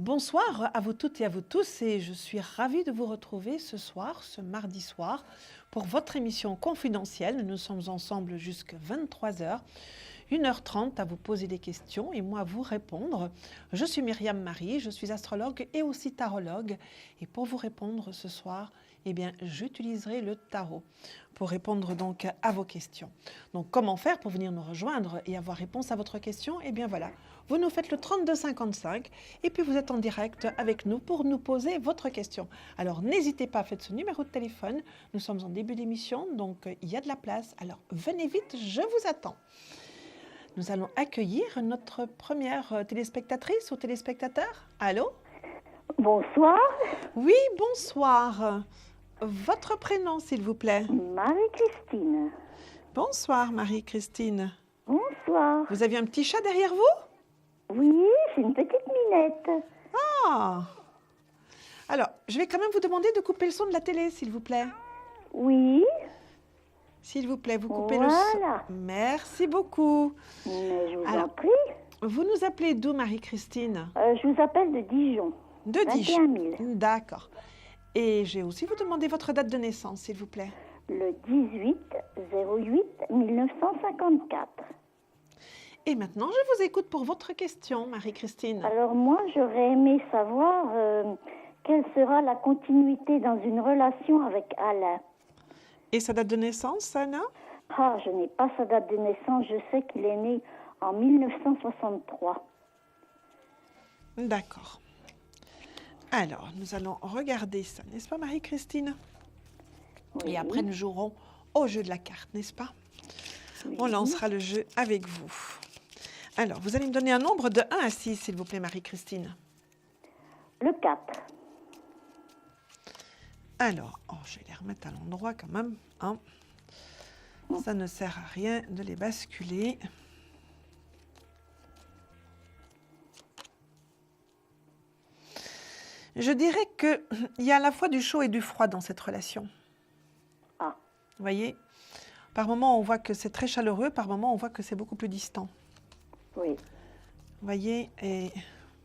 Bonsoir à vous toutes et à vous tous et je suis ravie de vous retrouver ce soir, ce mardi soir, pour votre émission confidentielle. Nous sommes ensemble jusqu'à 23h, 1h30 à vous poser des questions et moi à vous répondre. Je suis Myriam Marie, je suis astrologue et aussi tarologue et pour vous répondre ce soir, j'utiliserai le tarot pour répondre donc à vos questions. Donc comment faire pour venir nous rejoindre et avoir réponse à votre question? Voilà, vous nous faites le 3255 et puis vous êtes en direct avec nous pour nous poser votre question. Alors n'hésitez pas, faites ce numéro de téléphone. Nous sommes en début d'émission, donc il y a de la place. Alors venez vite, je vous attends. Nous allons accueillir notre première téléspectatrice ou téléspectateur. Allô? Bonsoir. Oui, bonsoir. Votre prénom, s'il vous plaît? Marie-Christine. Bonsoir, Marie-Christine. Bonsoir. Vous aviez un petit chat derrière vous? Oui, c'est une petite minette. Ah! Alors, je vais quand même vous demander de couper le son de la télé, s'il vous plaît. Oui. S'il vous plaît, vous coupez le son. Voilà. Merci beaucoup. Mais je vous en prie. Vous nous appelez d'où, Marie-Christine? Je vous appelle de Dijon. De 21 Dijon. 000. D'accord. Et j'ai aussi vous demander votre date de naissance, s'il vous plaît. Le 18-08-1954. Et maintenant, je vous écoute pour votre question, Marie-Christine. Alors moi, j'aurais aimé savoir quelle sera la continuité dans une relation avec Alain. Et sa date de naissance, Anna? Ah, je n'ai pas sa date de naissance. Je sais qu'il est né en 1963. D'accord. Alors, nous allons regarder ça, n'est-ce pas, Marie-Christine? Oui. Et après, nous jouerons au jeu de la carte, n'est-ce pas? Oui. On lancera le jeu avec vous. Alors, vous allez me donner un nombre de 1 à 6, s'il vous plaît, Marie-Christine. Le 4. Alors, je vais les remettre à l'endroit quand même. Hein. Ça ne sert à rien de les basculer. Je dirais qu'il y a à la fois du chaud et du froid dans cette relation. Ah. Vous voyez? Par moments, on voit que c'est très chaleureux, par moments, on voit que c'est beaucoup plus distant. Oui. Vous voyez? Et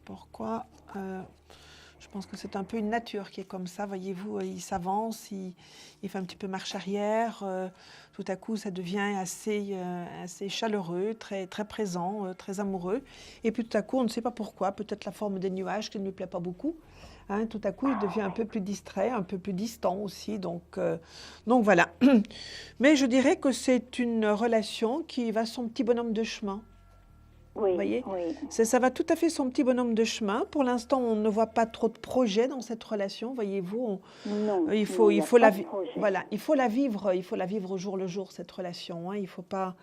pourquoi? Je pense que c'est un peu une nature qui est comme ça. Voyez-vous, il s'avance, il fait un petit peu marche arrière. Tout à coup, ça devient assez chaleureux, très, très présent, très amoureux. Et puis tout à coup, on ne sait pas pourquoi, peut-être la forme des nuages qui ne lui plaît pas beaucoup. Hein, tout à coup, il devient un peu plus distrait, un peu plus distant aussi. Donc voilà. Mais je dirais que c'est une relation qui va son petit bonhomme de chemin. Oui, Vous voyez, oui. ça va tout à fait son petit bonhomme de chemin. Pour l'instant, on ne voit pas trop de projets dans cette relation. Voyez-vous, Non, il faut la vivre. projet. Voilà, il faut la vivre au jour le jour cette relation. Hein. Il faut pas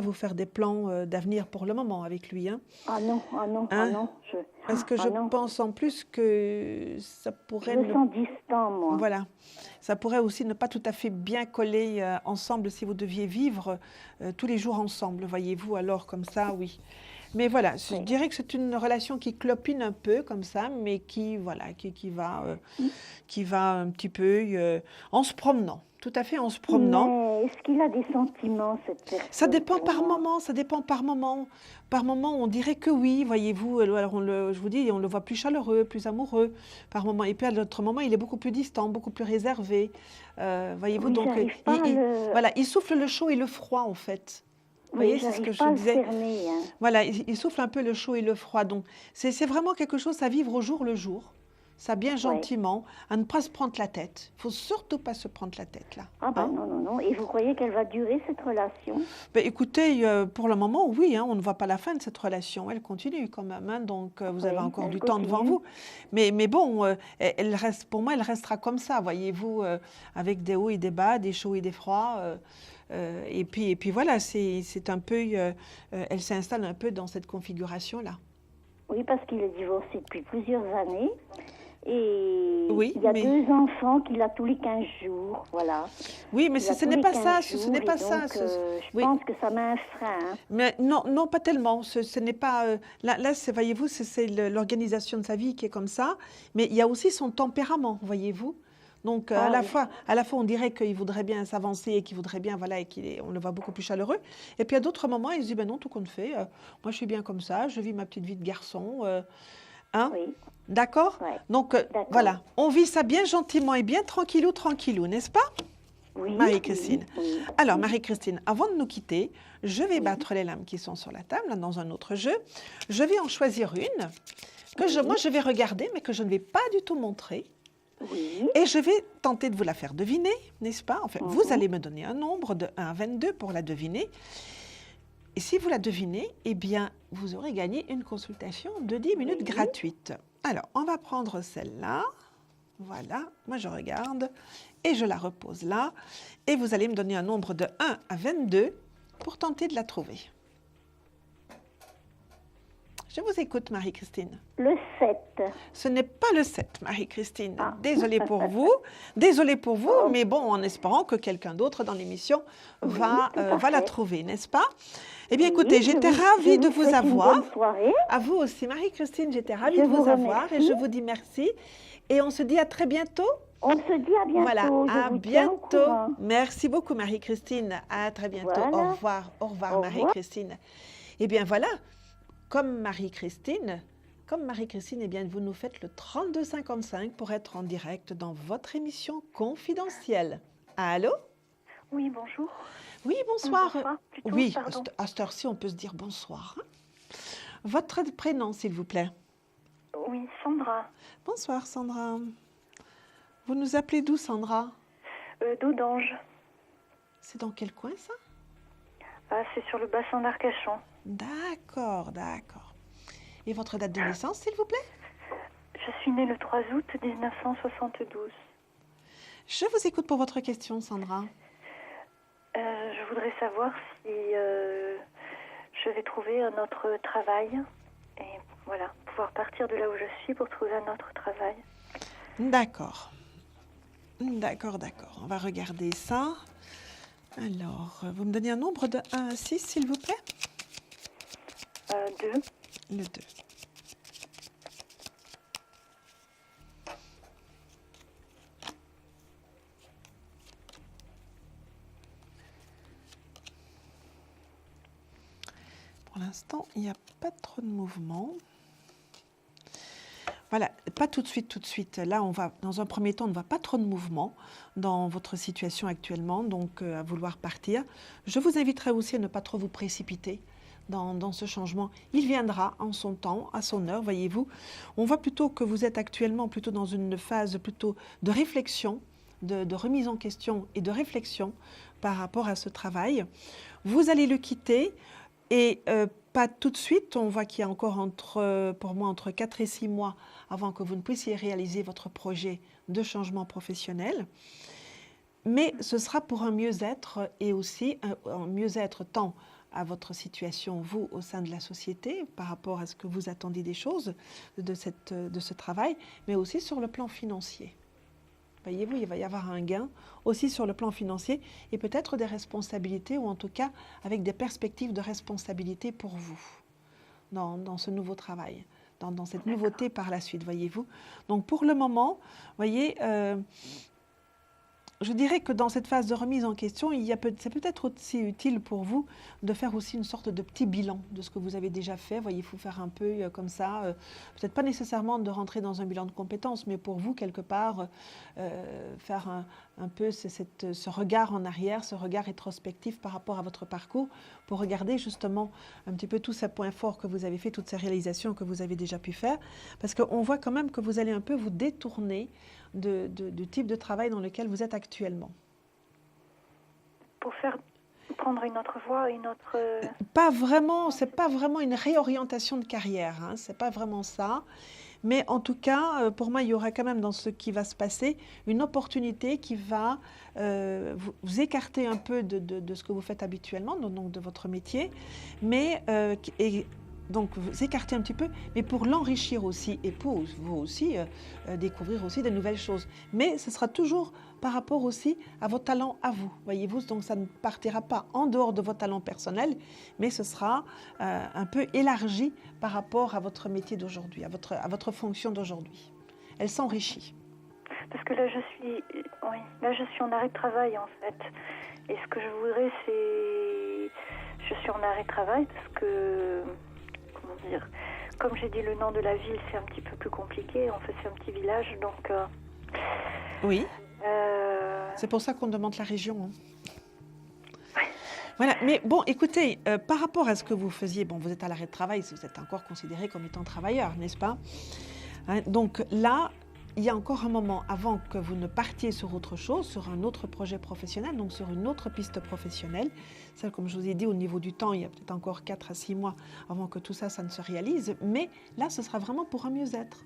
vous faire des plans d'avenir pour le moment avec lui. Hein. Ah non, ah non, ah Hein? non. Parce que je pense en plus que ça pourrait. Je me sens distant, moi. Voilà. Ça pourrait aussi ne pas tout à fait bien coller ensemble si vous deviez vivre tous les jours ensemble, voyez-vous, alors comme ça, oui. Mais voilà, je dirais que c'est une relation qui clopine un peu comme ça, mais qui va un petit peu en se promenant. Tout à fait en se promenant. Mais est-ce qu'il a des sentiments, cette personne? Ça dépend par moment, Par moment, on dirait que oui, voyez-vous. Alors, je vous dis, on le voit plus chaleureux, plus amoureux par moment. Et puis, à d'autres moments, il est beaucoup plus distant, beaucoup plus réservé. Voyez-vous, Oui, donc, voilà, il souffle le chaud et le froid, en fait. Vous voyez, c'est ce que je pas disais. le cerner, hein. Voilà, il souffle un peu le chaud et le froid. Donc, c'est vraiment quelque chose à vivre au jour le jour. Ça bien gentiment, à ne pas se prendre la tête. Il ne faut surtout pas se prendre la tête, là. Ah ben non. Et vous croyez qu'elle va durer, cette relation? Ben, écoutez, pour le moment, oui, hein, on ne voit pas la fin de cette relation. Elle continue quand même, hein, donc vous avez encore du temps devant vous. Mais bon, elle reste, pour moi, elle restera comme ça, voyez-vous, avec des hauts et des bas, des chauds et des froids. Et puis voilà, c'est un peu, elle s'installe un peu dans cette configuration-là. Oui, parce qu'il est divorcé depuis plusieurs années. Et oui, il y a 2 enfants qu'il a tous les 15 jours, voilà. Oui, mais ce n'est pas ça, ce n'est pas ça. Je pense que ça met un frein. Hein. Mais non, pas tellement. Ce n'est pas... là, voyez-vous, c'est l'organisation de sa vie qui est comme ça. Mais il y a aussi son tempérament, voyez-vous. Donc, à la fois, on dirait qu'il voudrait bien s'avancer et qu'il voudrait bien, voilà, et on le voit beaucoup plus chaleureux. Et puis, à d'autres moments, il se dit, ben non, tout compte fait, moi, je suis bien comme ça, je vis ma petite vie de garçon. Hein? Oui. D'accord? Ouais. Donc, D'accord. voilà, on vit ça bien gentiment et bien tranquillou, n'est-ce pas, Oui. Marie-Christine? Oui. Alors, Marie-Christine, avant de nous quitter, je vais Oui. battre les lames qui sont sur la table, là, dans un autre jeu. Je vais en choisir une que moi, je vais regarder, mais que je ne vais pas du tout montrer. Oui. Et je vais tenter de vous la faire deviner, n'est-ce pas? Enfin, vous allez me donner un nombre de 1 à 22 pour la deviner. Et si vous la devinez, eh bien, vous aurez gagné une consultation de 10 minutes gratuite. Alors, on va prendre celle-là. Voilà, moi je regarde et je la repose là. Et vous allez me donner un nombre de 1 à 22 pour tenter de la trouver. Je vous écoute, Marie-Christine. Le 7. Ce n'est pas le 7, Marie-Christine. Ah. Désolée pour vous. Désolée pour vous, mais bon, en espérant que quelqu'un d'autre dans l'émission va la trouver, n'est-ce pas? Eh bien, écoutez, j'étais ravie de vous avoir. Bonne soirée. À vous aussi, Marie-Christine, j'étais ravie de vous avoir et je vous dis merci. Et on se dit à très bientôt. On se dit à bientôt. Voilà, Je à vous tiens au bientôt. courant. Merci beaucoup, Marie-Christine. À très bientôt. Voilà. Au revoir, Marie-Christine. Eh bien, voilà, comme Marie-Christine, eh bien, vous nous faites le 3255 pour être en direct dans votre émission confidentielle. Allô? Oui, bonjour. Oui, bonsoir. Bonsoir, plutôt, Oui, pardon. à cette heure-ci, on peut se dire bonsoir. Votre prénom, s'il vous plaît. Oui, Sandra. Bonsoir, Sandra. Vous nous appelez d'où, Sandra? D'Audange. C'est dans quel coin, ça? Ah, c'est sur le bassin d'Arcachon. D'accord, d'accord. Et votre date de naissance, s'il vous plaît? Je suis née le 3 août 1972. Je vous écoute pour votre question, Sandra. Je voudrais savoir si je vais trouver un autre travail et voilà, pouvoir partir de là où je suis pour trouver un autre travail. D'accord. D'accord. On va regarder ça. Alors, vous me donnez un nombre de 1 à 6, s'il vous plaît? 2. Le 2. Pour l'instant, il n'y a pas trop de mouvement. Voilà, pas tout de suite. Là, dans un premier temps, on ne voit pas trop de mouvement dans votre situation actuellement, donc à vouloir partir. Je vous inviterai aussi à ne pas trop vous précipiter dans ce changement. Il viendra en son temps, à son heure, voyez-vous. On voit plutôt que vous êtes actuellement plutôt dans une phase plutôt de réflexion, de remise en question et de réflexion par rapport à ce travail. Vous allez le quitter et pas tout de suite. On voit qu'il y a encore pour moi entre 4 et 6 mois avant que vous ne puissiez réaliser votre projet de changement professionnel. Mais ce sera pour un mieux-être et aussi un mieux-être tant à votre situation, vous, au sein de la société, par rapport à ce que vous attendez des choses de ce travail, mais aussi sur le plan financier. Voyez-vous, il va y avoir un gain aussi sur le plan financier et peut-être des responsabilités, ou en tout cas avec des perspectives de responsabilité pour vous dans ce nouveau travail, dans cette nouveauté par la suite, voyez-vous. Donc pour le moment, voyez, je dirais que dans cette phase de remise en question, c'est peut-être aussi utile pour vous de faire aussi une sorte de petit bilan de ce que vous avez déjà fait. Voyez, il faut faire un peu comme ça, peut-être pas nécessairement de rentrer dans un bilan de compétences, mais pour vous, quelque part, faire un peu ce regard en arrière, ce regard rétrospectif par rapport à votre parcours, pour regarder justement un petit peu tous ces points forts que vous avez fait, toutes ces réalisations que vous avez déjà pu faire, parce qu'on voit quand même que vous allez un peu vous détourner du type de travail dans lequel vous êtes actuellement. Pour prendre une autre voie, une autre... Pas vraiment, c'est pas vraiment une réorientation de carrière, hein, c'est pas vraiment ça. Mais en tout cas, pour moi, il y aura quand même dans ce qui va se passer une opportunité qui va vous écarter un peu de ce que vous faites habituellement, donc de votre métier, mais donc vous écarter un petit peu, mais pour l'enrichir aussi et pour vous aussi découvrir aussi de nouvelles choses. Mais ce sera toujours par rapport aussi à vos talents à vous, voyez-vous. Donc ça ne partira pas en dehors de vos talents personnels, mais ce sera un peu élargi par rapport à votre métier d'aujourd'hui, à votre fonction d'aujourd'hui. Elle s'enrichit. Parce que là, je suis en arrêt de travail en fait. Et ce que je voudrais, c'est... Je suis en arrêt de travail parce que... comme j'ai dit le nom de la ville, c'est un petit peu plus compliqué. En fait, c'est un petit village, donc... Oui. C'est pour ça qu'on demande la région. Hein. Voilà, mais bon, écoutez, par rapport à ce que vous faisiez, bon, vous êtes à l'arrêt de travail, vous êtes encore considéré comme étant travailleur, n'est-ce pas? Hein, donc là, il y a encore un moment avant que vous ne partiez sur autre chose, sur un autre projet professionnel, donc sur une autre piste professionnelle. Ça, comme je vous ai dit, au niveau du temps, il y a peut-être encore 4 à 6 mois avant que tout ça, ça ne se réalise. Mais là, ce sera vraiment pour un mieux-être.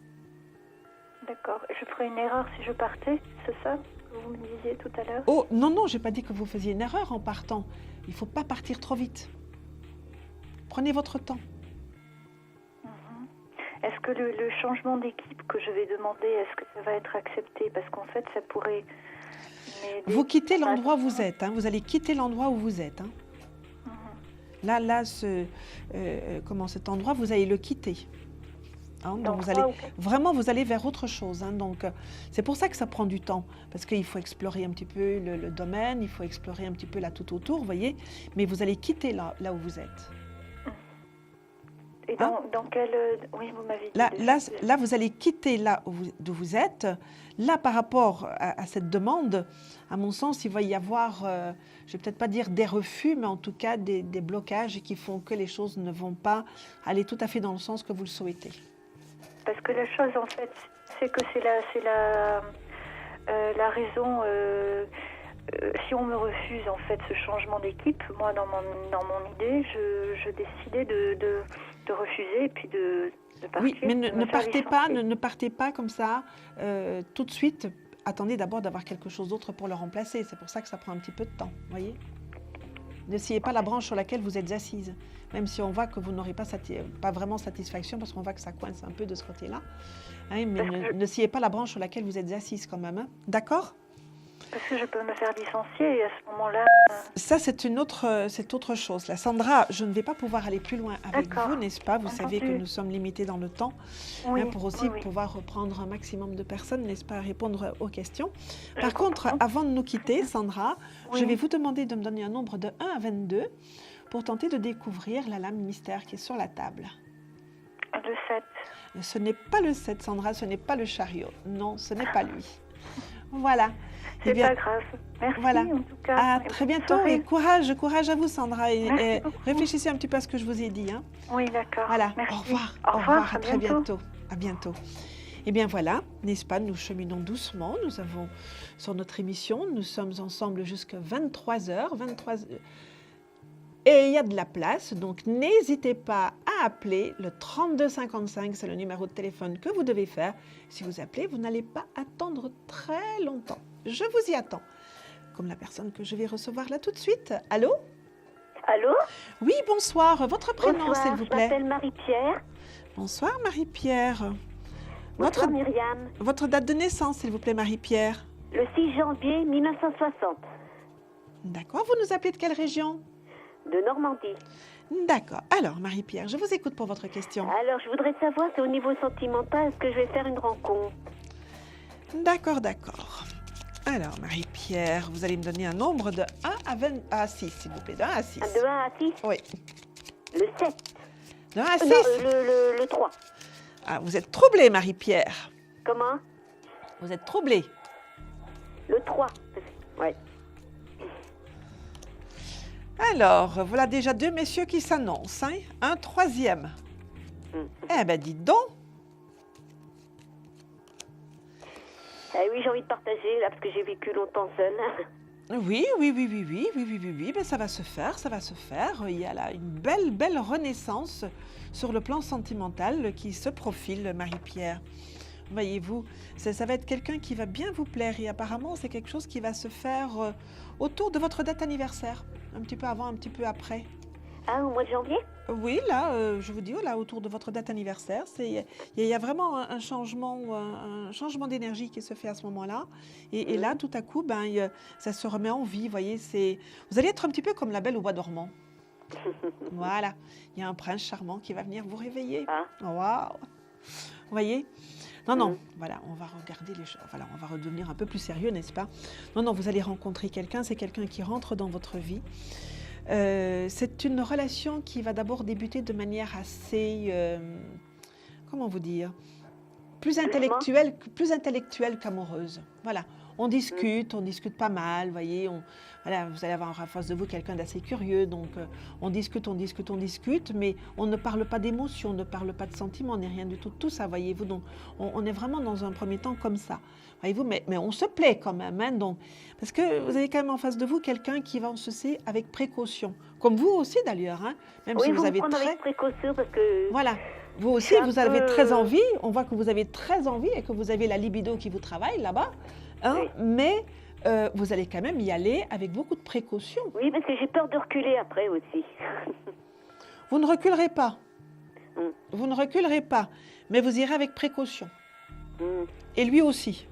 D'accord. Je ferais une erreur si je partais, c'est ça que vous me disiez tout à l'heure? Oh, non, non, je n'ai pas dit que vous faisiez une erreur en partant. Il ne faut pas partir trop vite. Prenez votre temps. Est-ce que le changement d'équipe que je vais demander, est-ce que ça va être accepté? Parce qu'en fait, ça pourrait m'aider. Vous quittez l'endroit où vous êtes. Hein, vous allez quitter l'endroit où vous êtes. Hein. Là, cet endroit, vous allez le quitter. Hein, donc vous allez, vraiment, vous allez vers autre chose. Hein, donc, c'est pour ça que ça prend du temps. Parce qu'il faut explorer un petit peu le domaine, il faut explorer un petit peu là tout autour, vous voyez. Mais vous allez quitter là où vous êtes. Et dans quel... Oui, vous m'avez dit... Là, vous allez quitter là d'où vous êtes. Là, par rapport à cette demande, à mon sens, il va y avoir, je ne vais peut-être pas dire des refus, mais en tout cas des blocages qui font que les choses ne vont pas aller tout à fait dans le sens que vous le souhaitez. Parce que la chose, en fait, c'est que c'est la raison... si on me refuse en fait ce changement d'équipe, moi dans mon idée, je décidais de refuser et puis de partir. Oui, mais ne partez pas comme ça tout de suite. Attendez d'abord d'avoir quelque chose d'autre pour le remplacer. C'est pour ça que ça prend un petit peu de temps, voyez. Ne sciez pas la branche sur laquelle vous êtes assise, même si on voit que vous n'aurez pas vraiment satisfaction parce qu'on voit que ça coince un peu de ce côté-là. Hein, mais ne sciez pas la branche sur laquelle vous êtes assise quand même. Hein. D'accord ? Parce que je peux me faire licencier et à ce moment-là... Ça, c'est autre chose. Là, Sandra, je ne vais pas pouvoir aller plus loin avec vous, n'est-ce pas? Vous savez que nous sommes limités dans le temps pour aussi pouvoir reprendre un maximum de personnes, n'est-ce pas, à répondre aux questions. Par contre, avant de nous quitter, Sandra, je vais vous demander de me donner un nombre de 1 à 22 pour tenter de découvrir la lame mystère qui est sur la table. Le 7. Ce n'est pas le 7, Sandra, ce n'est pas le chariot. Non, ce n'est pas lui. Voilà. C'est pas grave. Merci en tout cas. À très bientôt et courage à vous Sandra. Et réfléchissez un petit peu à ce que je vous ai dit. Hein. Oui, d'accord. Voilà. Merci. Au revoir. À très bientôt. À bientôt. Eh bien voilà, n'est-ce pas, nous cheminons doucement. Nous avons sur notre émission, nous sommes ensemble jusqu'à 23h. Et il y a de la place, donc n'hésitez pas à appeler le 3255, c'est le numéro de téléphone que vous devez faire. Si vous appelez, vous n'allez pas attendre très longtemps. Je vous y attends. Comme la personne que je vais recevoir là tout de suite. Allô? Allô? Oui, bonsoir. Votre prénom, s'il vous plaît? Je m'appelle Marie-Pierre. Bonsoir, Marie-Pierre. Bonsoir, Myriam. Votre date de naissance, s'il vous plaît, Marie-Pierre? Le 6 janvier 1960. D'accord. Vous nous appelez de quelle région? De Normandie. D'accord. Alors, Marie-Pierre, je vous écoute pour votre question. Alors, je voudrais savoir, c'est au niveau sentimental, est-ce que je vais faire une rencontre? D'accord. Alors, Marie-Pierre, vous allez me donner un nombre de 1 à 6, s'il vous plaît. De 1 à 6. De 1 à 6? Oui. Le 7. De 1 à 6? Non, le 3. Ah, vous êtes troublée, Marie-Pierre. Comment? Vous êtes troublée. Le 3. Oui. Alors, voilà déjà 2 messieurs qui s'annoncent. Hein? Un troisième. Eh bien, dites donc. Oui, j'ai envie de partager, là, parce que j'ai vécu longtemps seule. Oui, ben, ça va se faire. Il y a là une belle renaissance sur le plan sentimental qui se profile, Marie-Pierre. Voyez-vous, ça va être quelqu'un qui va bien vous plaire et apparemment, c'est quelque chose qui va se faire autour de votre date anniversaire. Un petit peu avant, un petit peu après. Ah, au mois de janvier? Oui, là, je vous dis, là, autour de votre date anniversaire, il y a vraiment un changement d'énergie qui se fait à ce moment-là. Et là, tout à coup, ça se remet en vie, voyez. Vous allez être un petit peu comme la Belle au bois dormant. Voilà, il y a un prince charmant qui va venir vous réveiller. Ah. Waouh! Vous voyez? Non, voilà, on va regarder les choses. Voilà, on va redevenir un peu plus sérieux, n'est-ce pas? Non, vous allez rencontrer quelqu'un, c'est quelqu'un qui rentre dans votre vie. C'est une relation qui va d'abord débuter de manière assez comment vous dire, plus intellectuelle qu'amoureuse. Voilà. On discute pas mal, voyez. Voilà, vous allez avoir en face de vous quelqu'un d'assez curieux, donc on discute, mais on ne parle pas d'émotions, on ne parle pas de sentiments, ni rien du tout ça, voyez-vous. Donc, on est vraiment dans un premier temps comme ça, voyez-vous. Mais on se plaît quand même, hein, donc, parce que vous avez quand même en face de vous quelqu'un qui va en ceci avec précaution, comme vous aussi d'ailleurs, hein, même si vous avez avec précaution parce que. Voilà. Vous aussi, vous avez très envie, on voit que vous avez très envie et que vous avez la libido qui vous travaille là-bas, hein, Oui. mais vous allez quand même y aller avec beaucoup de précaution. Oui, parce que j'ai peur de reculer après aussi. Vous ne reculerez pas. Mm. Vous ne reculerez pas, mais vous irez avec précaution. Mm. Et lui aussi.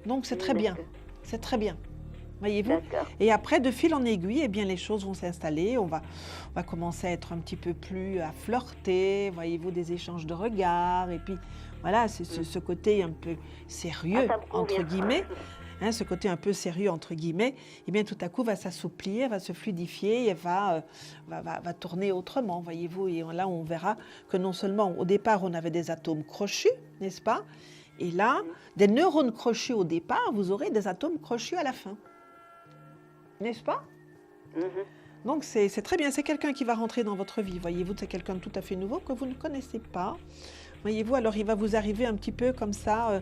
Donc c'est très bien. D'accord. C'est très bien. Voyez-vous? D'accord. Et après, de fil en aiguille, eh bien, les choses vont s'installer. On va commencer à être un petit peu plus à flirter, voyez-vous, des échanges de regards. Et puis, voilà, c'est ce côté un peu sérieux, ça me convient. entre guillemets. Hein, ce côté un peu sérieux, entre guillemets, eh bien, tout à coup, va s'assouplir, va se fluidifier et va tourner autrement, voyez-vous. Et là, on verra que non seulement, au départ, on avait des atomes crochus, n'est-ce pas? Et là, des neurones crochus au départ, vous aurez des atomes crochus à la fin. N'est-ce pas? Mhm. Donc, c'est très bien. C'est quelqu'un qui va rentrer dans votre vie, voyez-vous. C'est quelqu'un de tout à fait nouveau que vous ne connaissez pas. Voyez-vous, alors il va vous arriver un petit peu comme ça.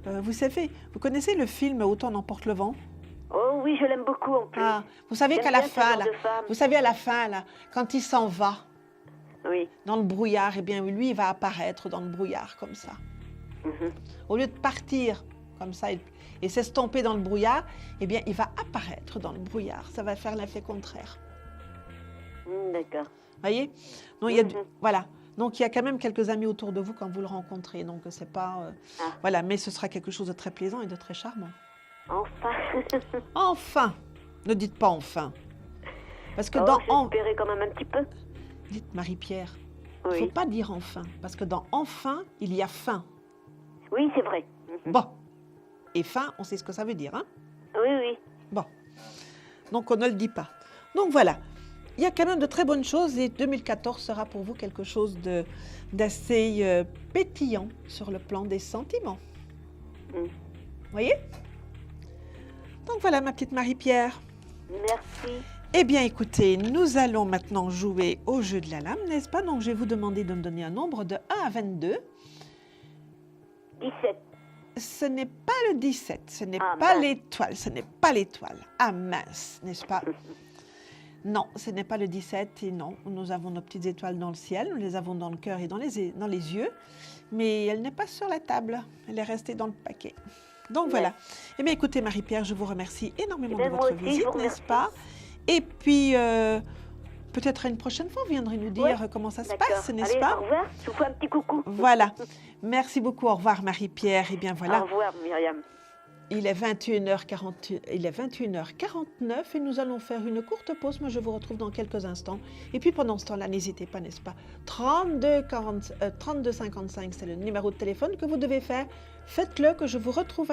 Vous savez, vous connaissez le film Autant n'emporte le vent? Oh oui, je l'aime beaucoup en plus. Ah, vous savez J'aime qu'à la bien ce fin, genre là, de femme. vous savez à la fin, là, quand il s'en va Oui. dans le brouillard, eh bien lui, il va apparaître dans le brouillard comme ça. Mhm. Au lieu de partir comme ça et s'estomper dans le brouillard, eh bien il va apparaître dans le brouillard. Ça va faire l'effet contraire. D'accord. Voyez? Donc, il y a Mhm. voilà. Donc, il y a quand même quelques amis autour de vous quand vous le rencontrez. Donc, c'est pas... Ah. Voilà, mais ce sera quelque chose de très plaisant et de très charmant. Enfin. Enfin! Ne dites pas enfin. Parce que Oh, dans... j'espérais quand même un petit peu. Dites Marie-Pierre, il ne Oui. faut pas dire enfin. Parce que dans enfin, il y a fin. Oui, c'est vrai. Mhm. Bon. Et fin, on sait ce que ça veut dire, hein? Oui, oui. Bon. Donc, on ne le dit pas. Donc, voilà. Il y a quand même de très bonnes choses et 2014 sera pour vous quelque chose d'assez pétillant sur le plan des sentiments. Mm. Voyez? Donc voilà ma petite Marie-Pierre. Merci. Eh bien écoutez, nous allons maintenant jouer au jeu de la lame, n'est-ce pas? Donc je vais vous demander de me donner un nombre de 1 à 22. 17. Ce n'est pas le 17, ce n'est Ah, pas mince. l'étoile, ce n'est pas l'étoile. Ah mince, n'est-ce pas? Non, ce n'est pas le 17 et non, nous avons nos petites étoiles dans le ciel, nous les avons dans le cœur et dans les yeux, mais elle n'est pas sur la table, elle est restée dans le paquet. Donc Ouais. voilà. Eh bien écoutez Marie-Pierre, je vous remercie énormément Eh de bien, votre moi aussi, je visite, vous n'est-ce remercie. pas? Et puis peut-être une prochaine fois, vous viendrez nous dire Ouais, comment ça se D'accord. passe, n'est-ce Allez, pas? au revoir. Je vous fais un petit coucou. Voilà. Merci beaucoup, au revoir Marie-Pierre. Eh bien voilà. Au revoir, Myriam. Il est 21h49 et nous allons faire une courte pause. Moi, je vous retrouve dans quelques instants. Et puis, pendant ce temps-là, n'hésitez pas, n'est-ce pas? 3255, c'est le numéro de téléphone que vous devez faire. Faites-le, que je vous retrouve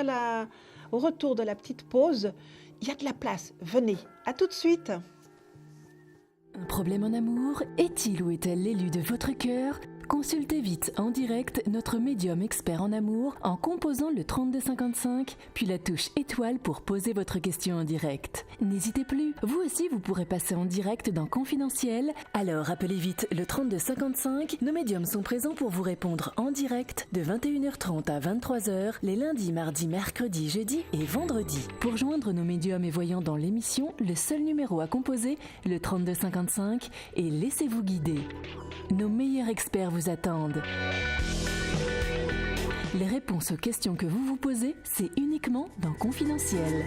au retour de la petite pause. Il y a de la place. Venez. À tout de suite. Un problème en amour? Est-il ou est-elle l'élu de votre cœur? Consultez vite en direct notre médium expert en amour en composant le 3255, puis la touche étoile pour poser votre question en direct. N'hésitez plus, vous aussi vous pourrez passer en direct dans Confidentiel, alors appelez vite le 3255, nos médiums sont présents pour vous répondre en direct de 21h30 à 23h les lundis, mardis, mercredis, jeudis et vendredis. Pour joindre nos médiums et voyants dans l'émission, le seul numéro à composer, le 3255, et laissez-vous guider. Nos meilleurs experts vous attendent. Les réponses aux questions que vous vous posez, c'est uniquement dans Confidentiel.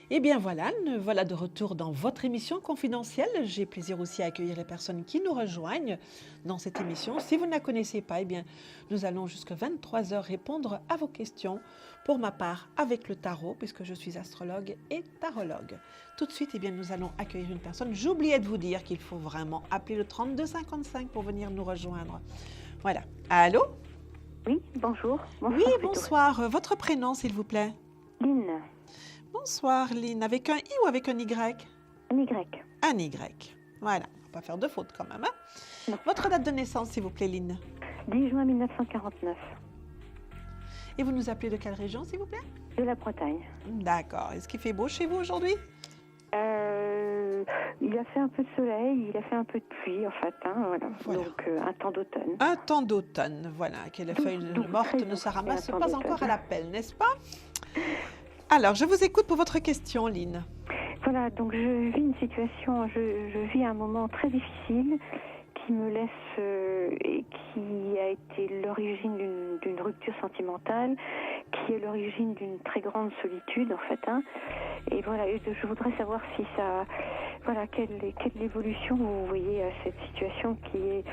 Eh bien voilà, nous voilà de retour dans votre émission confidentielle. J'ai plaisir aussi à accueillir les personnes qui nous rejoignent dans cette émission. Si vous ne la connaissez pas, eh bien, nous allons jusqu'à 23h répondre à vos questions, pour ma part avec le tarot, puisque je suis astrologue et tarologue. Tout de suite, eh bien, nous allons accueillir une personne. J'oubliais de vous dire qu'il faut vraiment appeler le 3255 pour venir nous rejoindre. Voilà. Allô? Oui, bonjour. Oui, bonsoir. Votre prénom, s'il vous plaît? Lynn, Bonsoir, Lynn. Avec un I ou avec un Y? un Y. Un Y. Voilà, on ne va pas faire de faute quand même. Hein. Non. Votre date de naissance, s'il vous plaît, Lynn. 10 juin 1949, Et vous nous appelez de quelle région, s'il vous plaît? de la Bretagne. D'accord. Est-ce qu'il fait beau chez vous aujourd'hui? Il a fait un peu de soleil, il a fait un peu de pluie en fait, hein, voilà. Voilà. Donc un temps d'automne. Un temps d'automne, voilà, que les feuilles donc, mortes très ne se doux, ramassent et un temps pas encore d'automne. à la pelle, n'est-ce pas? Alors, je vous écoute pour votre question, Lynn. Voilà, donc je vis une situation, je vis un moment très difficile qui me laisse et qui a été l'origine d'une rupture sentimentale, qui est l'origine d'une très grande solitude en fait. Hein. Et voilà, et je voudrais savoir si ça, voilà, quelle évolution vous voyez à cette situation qui est,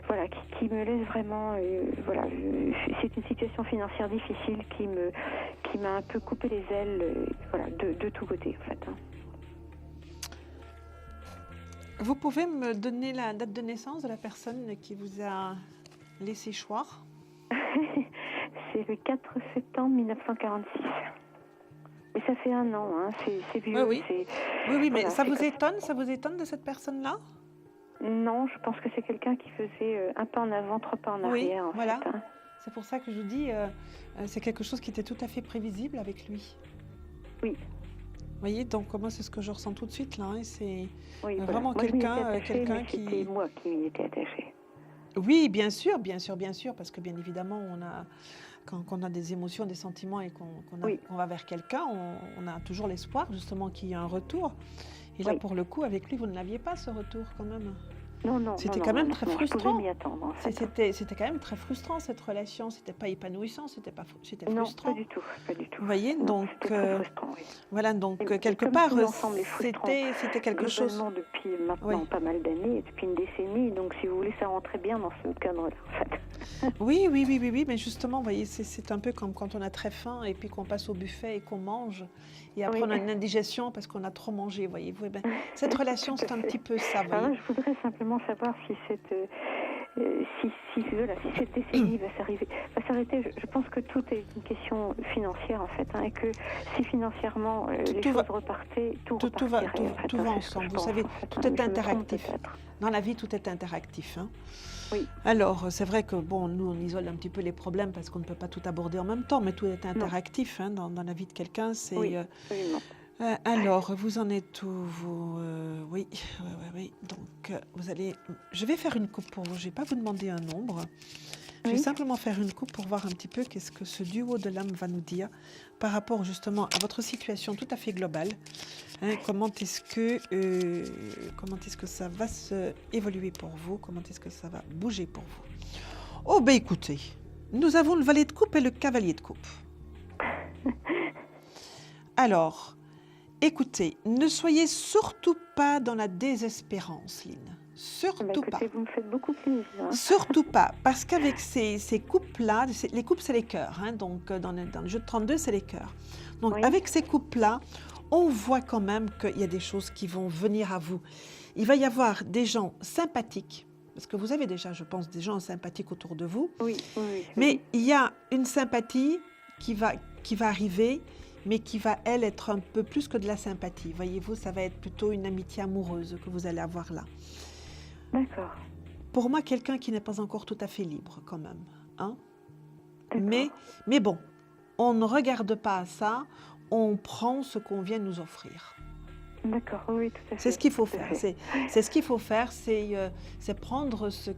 voilà, qui me laisse vraiment, voilà, c'est une situation financière difficile qui m'a un peu coupé les ailes, voilà, de tous côtés en fait. Hein. Vous pouvez me donner la date de naissance de la personne qui vous a laissé choir? C'est le 4 septembre 1946. Mais ça fait un an, hein. C'est vieux. Oui, c'est- Oui, mais Voilà, ça c'est vous comme- étonne? Ça vous étonne de cette personne-là? Non, je pense que c'est quelqu'un qui faisait un pas en avant, trois pas en Oui, arrière. En voilà. fait, hein. C'est pour ça que je vous dis, c'est quelque chose qui était tout à fait prévisible avec lui. Oui. Vous voyez, donc moi, c'est ce que je ressens tout de suite là. Hein, c'est Oui, voilà. vraiment Moi, je m'y étais quelqu'un attachée, quelqu'un mais qui... C'était moi qui m'y étais attachée. Oui, bien sûr, parce que bien évidemment, quand on a des émotions, des sentiments et Oui. qu'on va vers quelqu'un, on a toujours l'espoir justement qu'il y ait un retour. Et là, Oui. pour le coup, avec lui, vous ne l'aviez pas ce retour quand même. Non. C'était non, quand même non, très non, frustrant. Je pouvais m'y attendre. En fait. C'était quand même très frustrant cette relation. C'était pas épanouissant, c'était Non, frustrant. pas du tout. Vous voyez, Non, donc c'était très frustrant, oui. voilà, donc Et quelque comme part, tout l'ensemble est frustrant, c'était quelque chose. Globalement, depuis maintenant Oui. pas mal d'années, depuis une décennie, donc si vous voulez, ça rentrait bien dans ce cadre-là, en fait. Oui, mais justement, vous voyez, c'est un peu comme quand on a très faim et puis qu'on passe au buffet et qu'on mange. Et après, Oui. on a une indigestion parce qu'on a trop mangé, voyez-vous. Eh ben, cette relation, c'est un petit peu ça, vous Alors là, voyez. je voudrais simplement savoir si cette, voilà, si cette décennie va s'arrêter. Je pense que tout est une question financière, en fait, hein, et que si financièrement les Tout choses va- repartaient, tout tout va- repartirait. tout- en fait, tout hein, va c'est ce que ensemble. je Vous pense, savez, en fait, tout hein, est mais je me trompe interactif. peut-être. Dans la vie, tout est interactif. Hein. Oui. Alors, c'est vrai que, bon, nous, on isole un petit peu les problèmes parce qu'on ne peut pas tout aborder en même temps, mais tout est interactif hein, dans la vie de quelqu'un. C'est... Oui, absolument. Alors, vous en êtes où vous, oui. Donc, vous allez... Je vais faire une coupe pour vous. Je ne vais pas vous demander un nombre. Je vais Oui. simplement faire une coupe pour voir un petit peu qu'est-ce que ce duo de l'âme va nous dire par rapport justement à votre situation tout à fait globale. Hein, comment est-ce que ça va se évoluer pour vous? Comment est-ce que ça va bouger pour vous? Oh, ben écoutez, nous avons le valet de coupe et le cavalier de coupe. Alors... Écoutez, ne soyez surtout pas dans la désespérance, Lynn. Surtout pas. Écoutez, vous me faites beaucoup plaisir. Hein. Surtout pas. Parce qu'avec ces coupes-là, les coupes, c'est les cœurs. Hein, donc, dans le jeu de 32, c'est les cœurs. Donc, Oui. avec ces coupes-là, on voit quand même qu'il y a des choses qui vont venir à vous. Il va y avoir des gens sympathiques. Parce que vous avez déjà, je pense, des gens sympathiques autour de vous. Oui. Mais il y a une sympathie qui va arriver, mais qui va, elle, être un peu plus que de la sympathie. Voyez-vous, ça va être plutôt une amitié amoureuse que vous allez avoir là. D'accord. Pour moi, quelqu'un qui n'est pas encore tout à fait libre, quand même. Hein? D'accord. Mais bon, on ne regarde pas à ça, on prend ce qu'on vient nous offrir. D'accord, oui, tout à fait. C'est ce qu'il faut tout à faire. fait. C'est ce qu'il faut faire, c'est prendre ce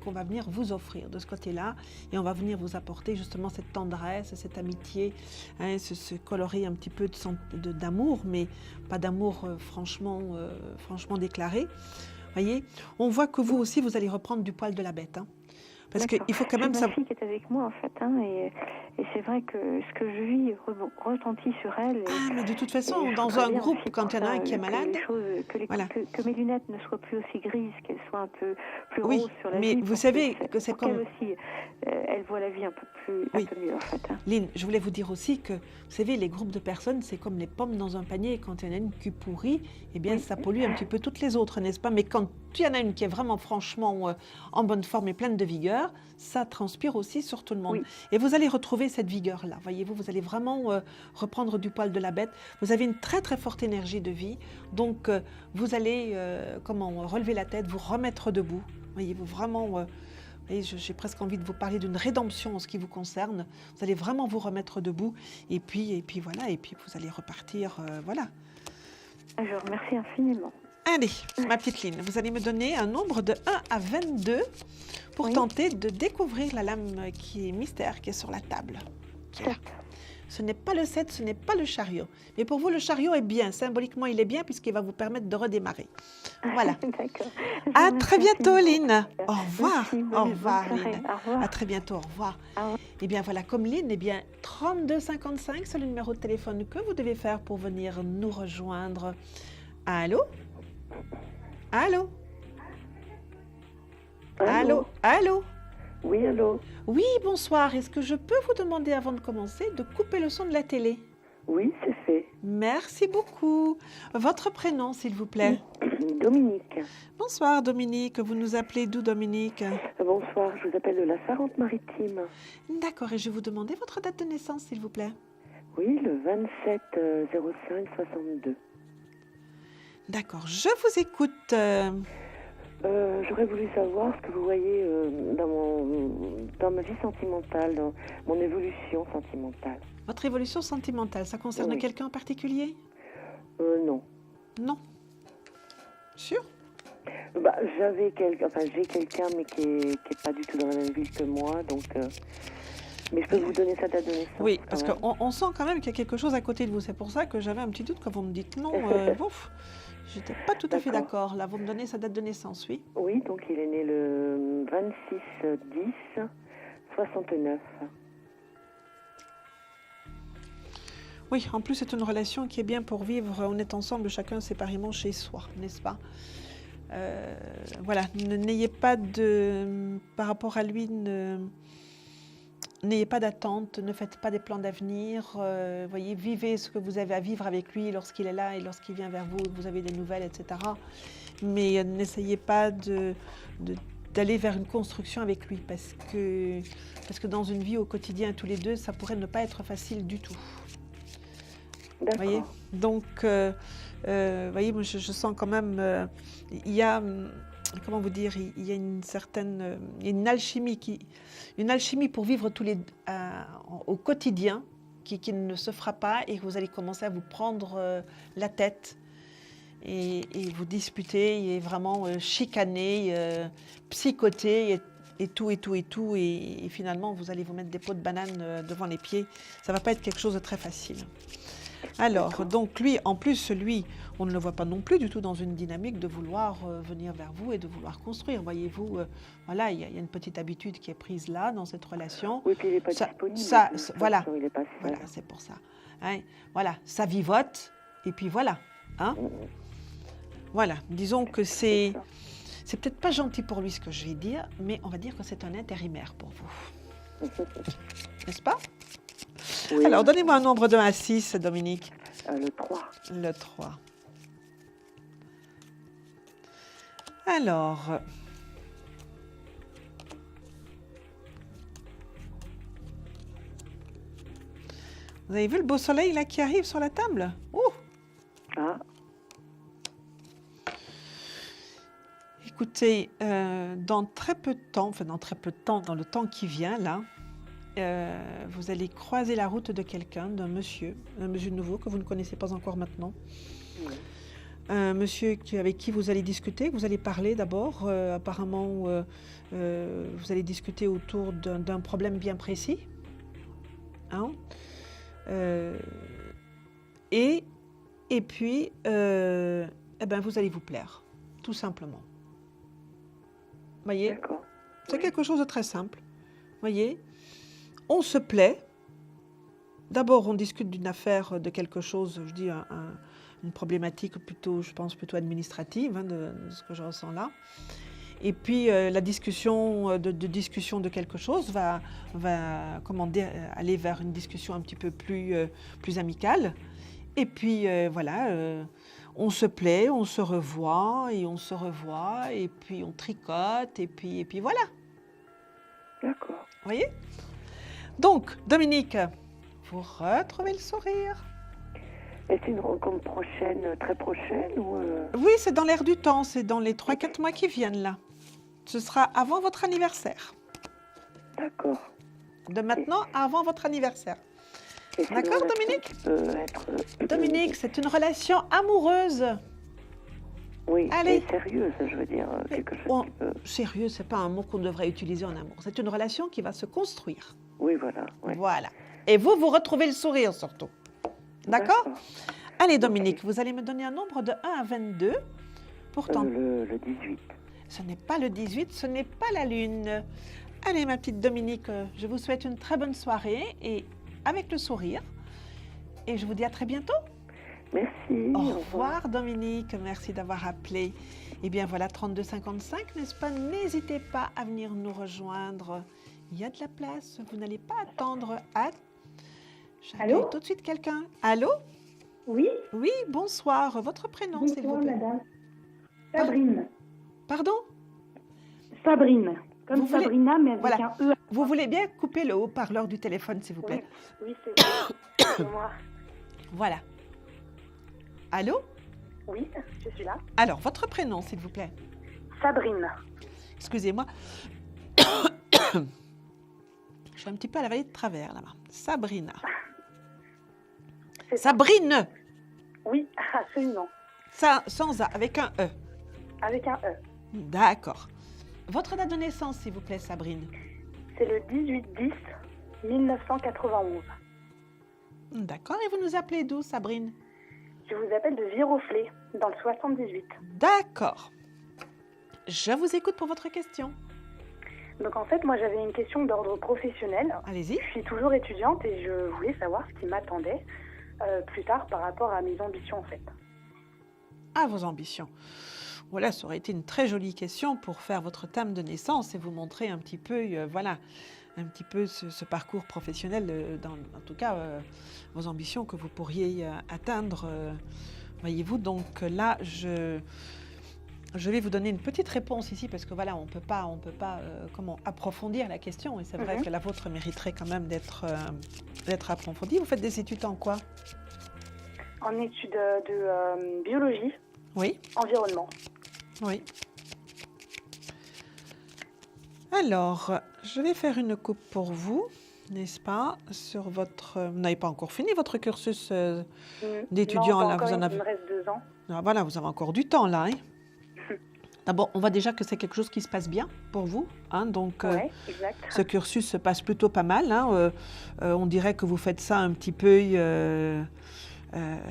qu'on va venir vous offrir de ce côté-là, et on va venir vous apporter justement cette tendresse, cette amitié, hein, ce coloré un petit peu d'amour, mais pas d'amour franchement déclaré. Voyez, on voit que vous aussi, vous allez reprendre du poil de la bête. Hein. Parce D'accord. qu'il faut quand même J'ai ma savoir... fille qui est avec moi, en fait, hein, et c'est vrai que ce que je vis retentit sur elle. Et, Ah, mais de toute façon, et je dans voudrais un bien groupe, aussi quand il y en a un pour qui est ça, malade... Voilà. Que mes lunettes ne soient plus aussi grises, qu'elles soient un peu plus Oui, roses sur la mais vie. vous pour savez que c'est pour qu'elle comme... aussi, elle voit la vie un peu Oui. mieux, en fait. Hein. Lynn, je voulais vous dire aussi que, vous savez, les groupes de personnes, c'est comme les pommes dans un panier. Quand il y en a une qui pourrit, eh bien, Oui. ça pollue un petit peu toutes les autres, n'est-ce pas? Mais quand il y en a une qui est vraiment, franchement, en bonne forme et pleine de vigueur, ça transpire aussi sur tout le monde. Oui. Et vous allez retrouver cette vigueur-là. Voyez-vous, vous allez vraiment reprendre du poil de la bête. Vous avez une très très forte énergie de vie. Donc vous allez relever la tête, vous remettre debout. Voyez-vous, vraiment... j'ai presque envie de vous parler d'une rédemption en ce qui vous concerne. Vous allez vraiment vous remettre debout et puis voilà, et puis vous allez repartir, voilà. Je vous remercie infiniment. Allez, ma petite Lynn, vous allez me donner un nombre de 1 à 22 pour Oui. tenter de découvrir la lame qui est mystère, qui est sur la table. Qui est là. 7. Ce n'est pas le 7, ce n'est pas le chariot. Mais pour vous, le chariot est bien. Symboliquement, il est bien puisqu'il va vous permettre de redémarrer. Voilà. D'accord. À très bientôt, Lynn. Au revoir. Merci, Au revoir, bonne soirée. Lynn. Au revoir. À très bientôt. Au revoir. Au revoir. Eh bien, voilà, comme Lynn, 3255, c'est le numéro de téléphone que vous devez faire pour venir nous rejoindre. Allô? Allô? Allô? Allô? Oui, allô? Oui, bonsoir. Est-ce que je peux vous demander, avant de commencer, de couper le son de la télé? Oui, c'est fait. Merci beaucoup. Votre prénom, s'il vous plaît? Dominique. Bonsoir, Dominique. Vous nous appelez d'où, Dominique? Bonsoir, je vous appelle de la Charente-Maritime. D'accord, et je vais vous demander votre date de naissance, s'il vous plaît? Oui, le 27-05-62. D'accord, je vous écoute. J'aurais voulu savoir ce que vous voyez dans ma vie sentimentale, dans mon évolution sentimentale. Votre évolution sentimentale, ça concerne Oui. quelqu'un en particulier? Non. Non. Sûr? J'ai quelqu'un, mais qui est pas du tout dans la même ville que moi, donc... mais je peux vous donner sa date de naissance. Oui, quand parce même. qu'on sent quand même qu'il y a quelque chose à côté de vous. C'est pour ça que j'avais un petit doute quand vous me dites non. Ouf, j'étais pas tout à fait d'accord. Là, vous me donnez sa date de naissance, oui? Oui, donc il est né le 26-10-69. Oui, en plus, c'est une relation qui est bien pour vivre. On est ensemble, chacun séparément chez soi, n'est-ce pas? Voilà, n'ayez pas de... Par rapport à lui, n'ayez pas d'attente, ne faites pas des plans d'avenir. Voyez, vivez ce que vous avez à vivre avec lui lorsqu'il est là et lorsqu'il vient vers vous, vous avez des nouvelles, etc. Mais n'essayez pas d'aller vers une construction avec lui parce que dans une vie au quotidien, tous les deux, ça pourrait ne pas être facile du tout. D'accord. Voyez, donc, voyez, moi, je sens quand même, il y a, comment vous dire, il y a une certaine, une alchimie pour vivre tous les, au quotidien, qui ne se fera pas, et vous allez commencer à vous prendre la tête et vous disputer, et vraiment chicaner, psychoter, et tout, et finalement, vous allez vous mettre des pots de banane devant les pieds. Ça ne va pas être quelque chose de très facile. Alors, donc lui, en plus, on ne le voit pas non plus du tout dans une dynamique de vouloir venir vers vous et de vouloir construire. Voyez-vous, voilà, il y a une petite habitude qui est prise là, dans cette relation. Oui, puis il n'est pas disponible. Voilà, Il est pas voilà, c'est pour ça. Hein, voilà, ça vivote, et puis voilà. Hein. Voilà, disons que c'est peut-être pas gentil pour lui ce que je vais dire, mais on va dire que c'est un intérimaire pour vous. N'est-ce pas? Oui. Alors, donnez-moi un nombre de 1 à 6, Dominique. Le 3. Le 3. Alors, vous avez vu le beau soleil là qui arrive sur la table? Ouh! Ah, Écoutez, dans très peu de temps, dans le temps qui vient là, vous allez croiser la route de quelqu'un, un monsieur nouveau que vous ne connaissez pas encore maintenant. oui. Un monsieur avec qui vous allez discuter, vous allez parler d'abord. Apparemment, vous allez discuter autour d'un problème bien précis. Hein? Et puis, vous allez vous plaire, tout simplement. Voyez? D'accord. C'est quelque chose de très simple. Voyez? On se plaît. D'abord, on discute d'une affaire, de quelque chose, je dis une problématique plutôt, je pense, plutôt administrative, hein, de ce que je ressens là. Et puis, la discussion de quelque chose va aller vers une discussion un petit peu plus amicale. Et puis, on se plaît, on se revoit, et puis on tricote, et puis voilà. D'accord. Voyez? Donc, Dominique, vous retrouvez le sourire. Est-ce une rencontre prochaine, très prochaine ou Oui, c'est dans l'air du temps, c'est dans les 3-4 mois qui viennent là. Ce sera avant votre anniversaire. D'accord. De maintenant, avant votre anniversaire. Et c'est D'accord, une relation Dominique qui peut être, Dominique, c'est une relation amoureuse. oui, Allez. et sérieuse, je veux dire, quelque chose Bon, qui peut... sérieux, c'est pas un mot qu'on devrait utiliser en amour. C'est une relation qui va se construire. Oui, voilà. Ouais. Voilà. Et vous retrouvez le sourire surtout. D'accord? Allez, Dominique, vous allez me donner un nombre de 1 à 22. Pourtant, Le 18. ce n'est pas le 18, ce n'est pas la lune. Allez, ma petite Dominique, je vous souhaite une très bonne soirée et avec le sourire. Et je vous dis à très bientôt. Merci. Au revoir, Dominique. Merci d'avoir appelé. Eh bien, voilà, 3255, n'est-ce pas? N'hésitez pas à venir nous rejoindre. Il y a de la place. Vous n'allez pas attendre. J'accueille Allô? tout de suite quelqu'un. Allô? Oui, Oui, bonsoir. Votre prénom, s'il vous bonsoir plaît. madame. Sabrine. Pardon? Sabrine. Comme Vous voulez- Sabrina, mais avec Voilà. un E. Vous voulez bien couper le haut-parleur du téléphone, s'il vous plaît? Oui, c'est moi. Voilà. Allô? Oui, je suis là. Alors, votre prénom, s'il vous plaît. Sabrine. Excusez-moi. Je suis un petit peu à la vallée de travers, là-bas. Sabrina. C'est ça. Sabrine! Oui, absolument. Ça, sans A, avec un E. Avec un E. D'accord. Votre date de naissance, s'il vous plaît, Sabrine. C'est le 18-10-1991. D'accord. Et vous nous appelez d'où, Sabrine? Je vous appelle de Viroflay, dans le 78. D'accord. Je vous écoute pour votre question. Donc en fait, moi j'avais une question d'ordre professionnel. Allez-y. Je suis toujours étudiante et je voulais savoir ce qui m'attendait plus tard par rapport à mes ambitions en fait. À vos ambitions. Voilà, ça aurait été une très jolie question pour faire votre thème de naissance et vous montrer un petit peu, voilà, un petit peu ce parcours professionnel, en tout cas, vos ambitions que vous pourriez atteindre. Voyez-vous, donc là, je vais vous donner une petite réponse ici parce que voilà, on peut pas comment approfondir la question et c'est vrai que la vôtre mériterait quand même d'être approfondie. Vous faites des études en quoi? En études de biologie, Oui. environnement. Oui. Alors, je vais faire une coupe pour vous, n'est-ce pas, sur votre... Vous n'avez pas encore fini votre cursus d'étudiant, Non, là, encore, vous en il avez... me reste 2 ans. Ah, voilà, vous avez encore du temps, là. Hein. D'abord, on voit déjà que c'est quelque chose qui se passe bien pour vous. Hein, donc, Oui, exact. ce cursus se passe plutôt pas mal. Hein, on dirait que vous faites ça un petit peu...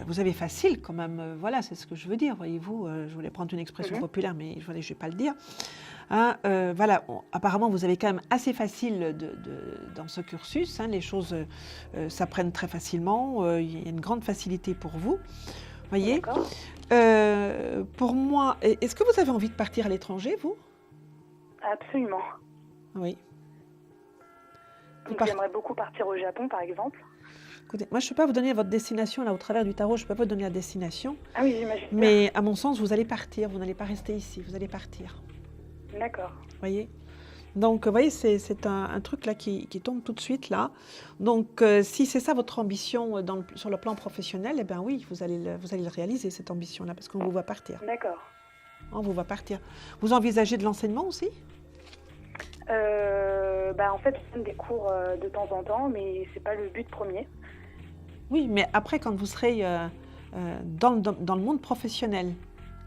vous avez facile quand même, voilà, c'est ce que je veux dire, voyez-vous. Je voulais prendre une expression populaire, mais je ne vais pas le dire. Hein, voilà, apparemment, vous avez quand même assez facile dans ce cursus. Hein, les choses s'apprennent très facilement. Il y a une grande facilité pour vous, voyez. Pour moi, est-ce que vous avez envie de partir à l'étranger, vous? Absolument. Oui. Donc, j'aimerais beaucoup partir au Japon, par exemple. Écoutez, moi, je ne peux pas vous donner votre destination, là, au travers du tarot, je ne peux pas vous donner la destination. Ah oui, j'imagine. Mais à mon sens, vous allez partir, vous n'allez pas rester ici, vous allez partir. D'accord. Vous voyez? Donc, vous voyez, c'est un truc là qui tombe tout de suite, là. Donc, si c'est ça votre ambition sur le plan professionnel, eh bien oui, vous allez le réaliser, cette ambition-là, parce qu'on vous voit partir. D'accord. On vous voit partir. Vous envisagez de l'enseignement aussi? En fait, je donne des cours de temps en temps, mais c'est pas le but premier. Oui, mais après, quand vous serez dans le monde professionnel,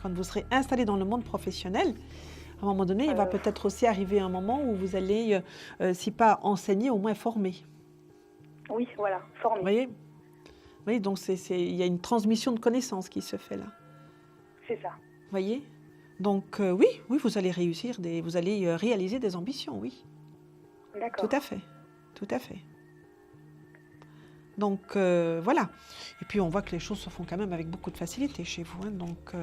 quand vous serez installé dans le monde professionnel, à un moment donné, il va peut-être aussi arriver un moment où vous allez, si pas enseigner, au moins former. Oui, voilà, former. Vous voyez? Oui, donc il y a une transmission de connaissances qui se fait là. C'est ça. Vous voyez? Donc oui, vous allez réussir, vous allez réaliser des ambitions, oui. D'accord. Tout à fait, tout à fait. Donc voilà. Et puis on voit que les choses se font quand même avec beaucoup de facilité chez vous. Hein, donc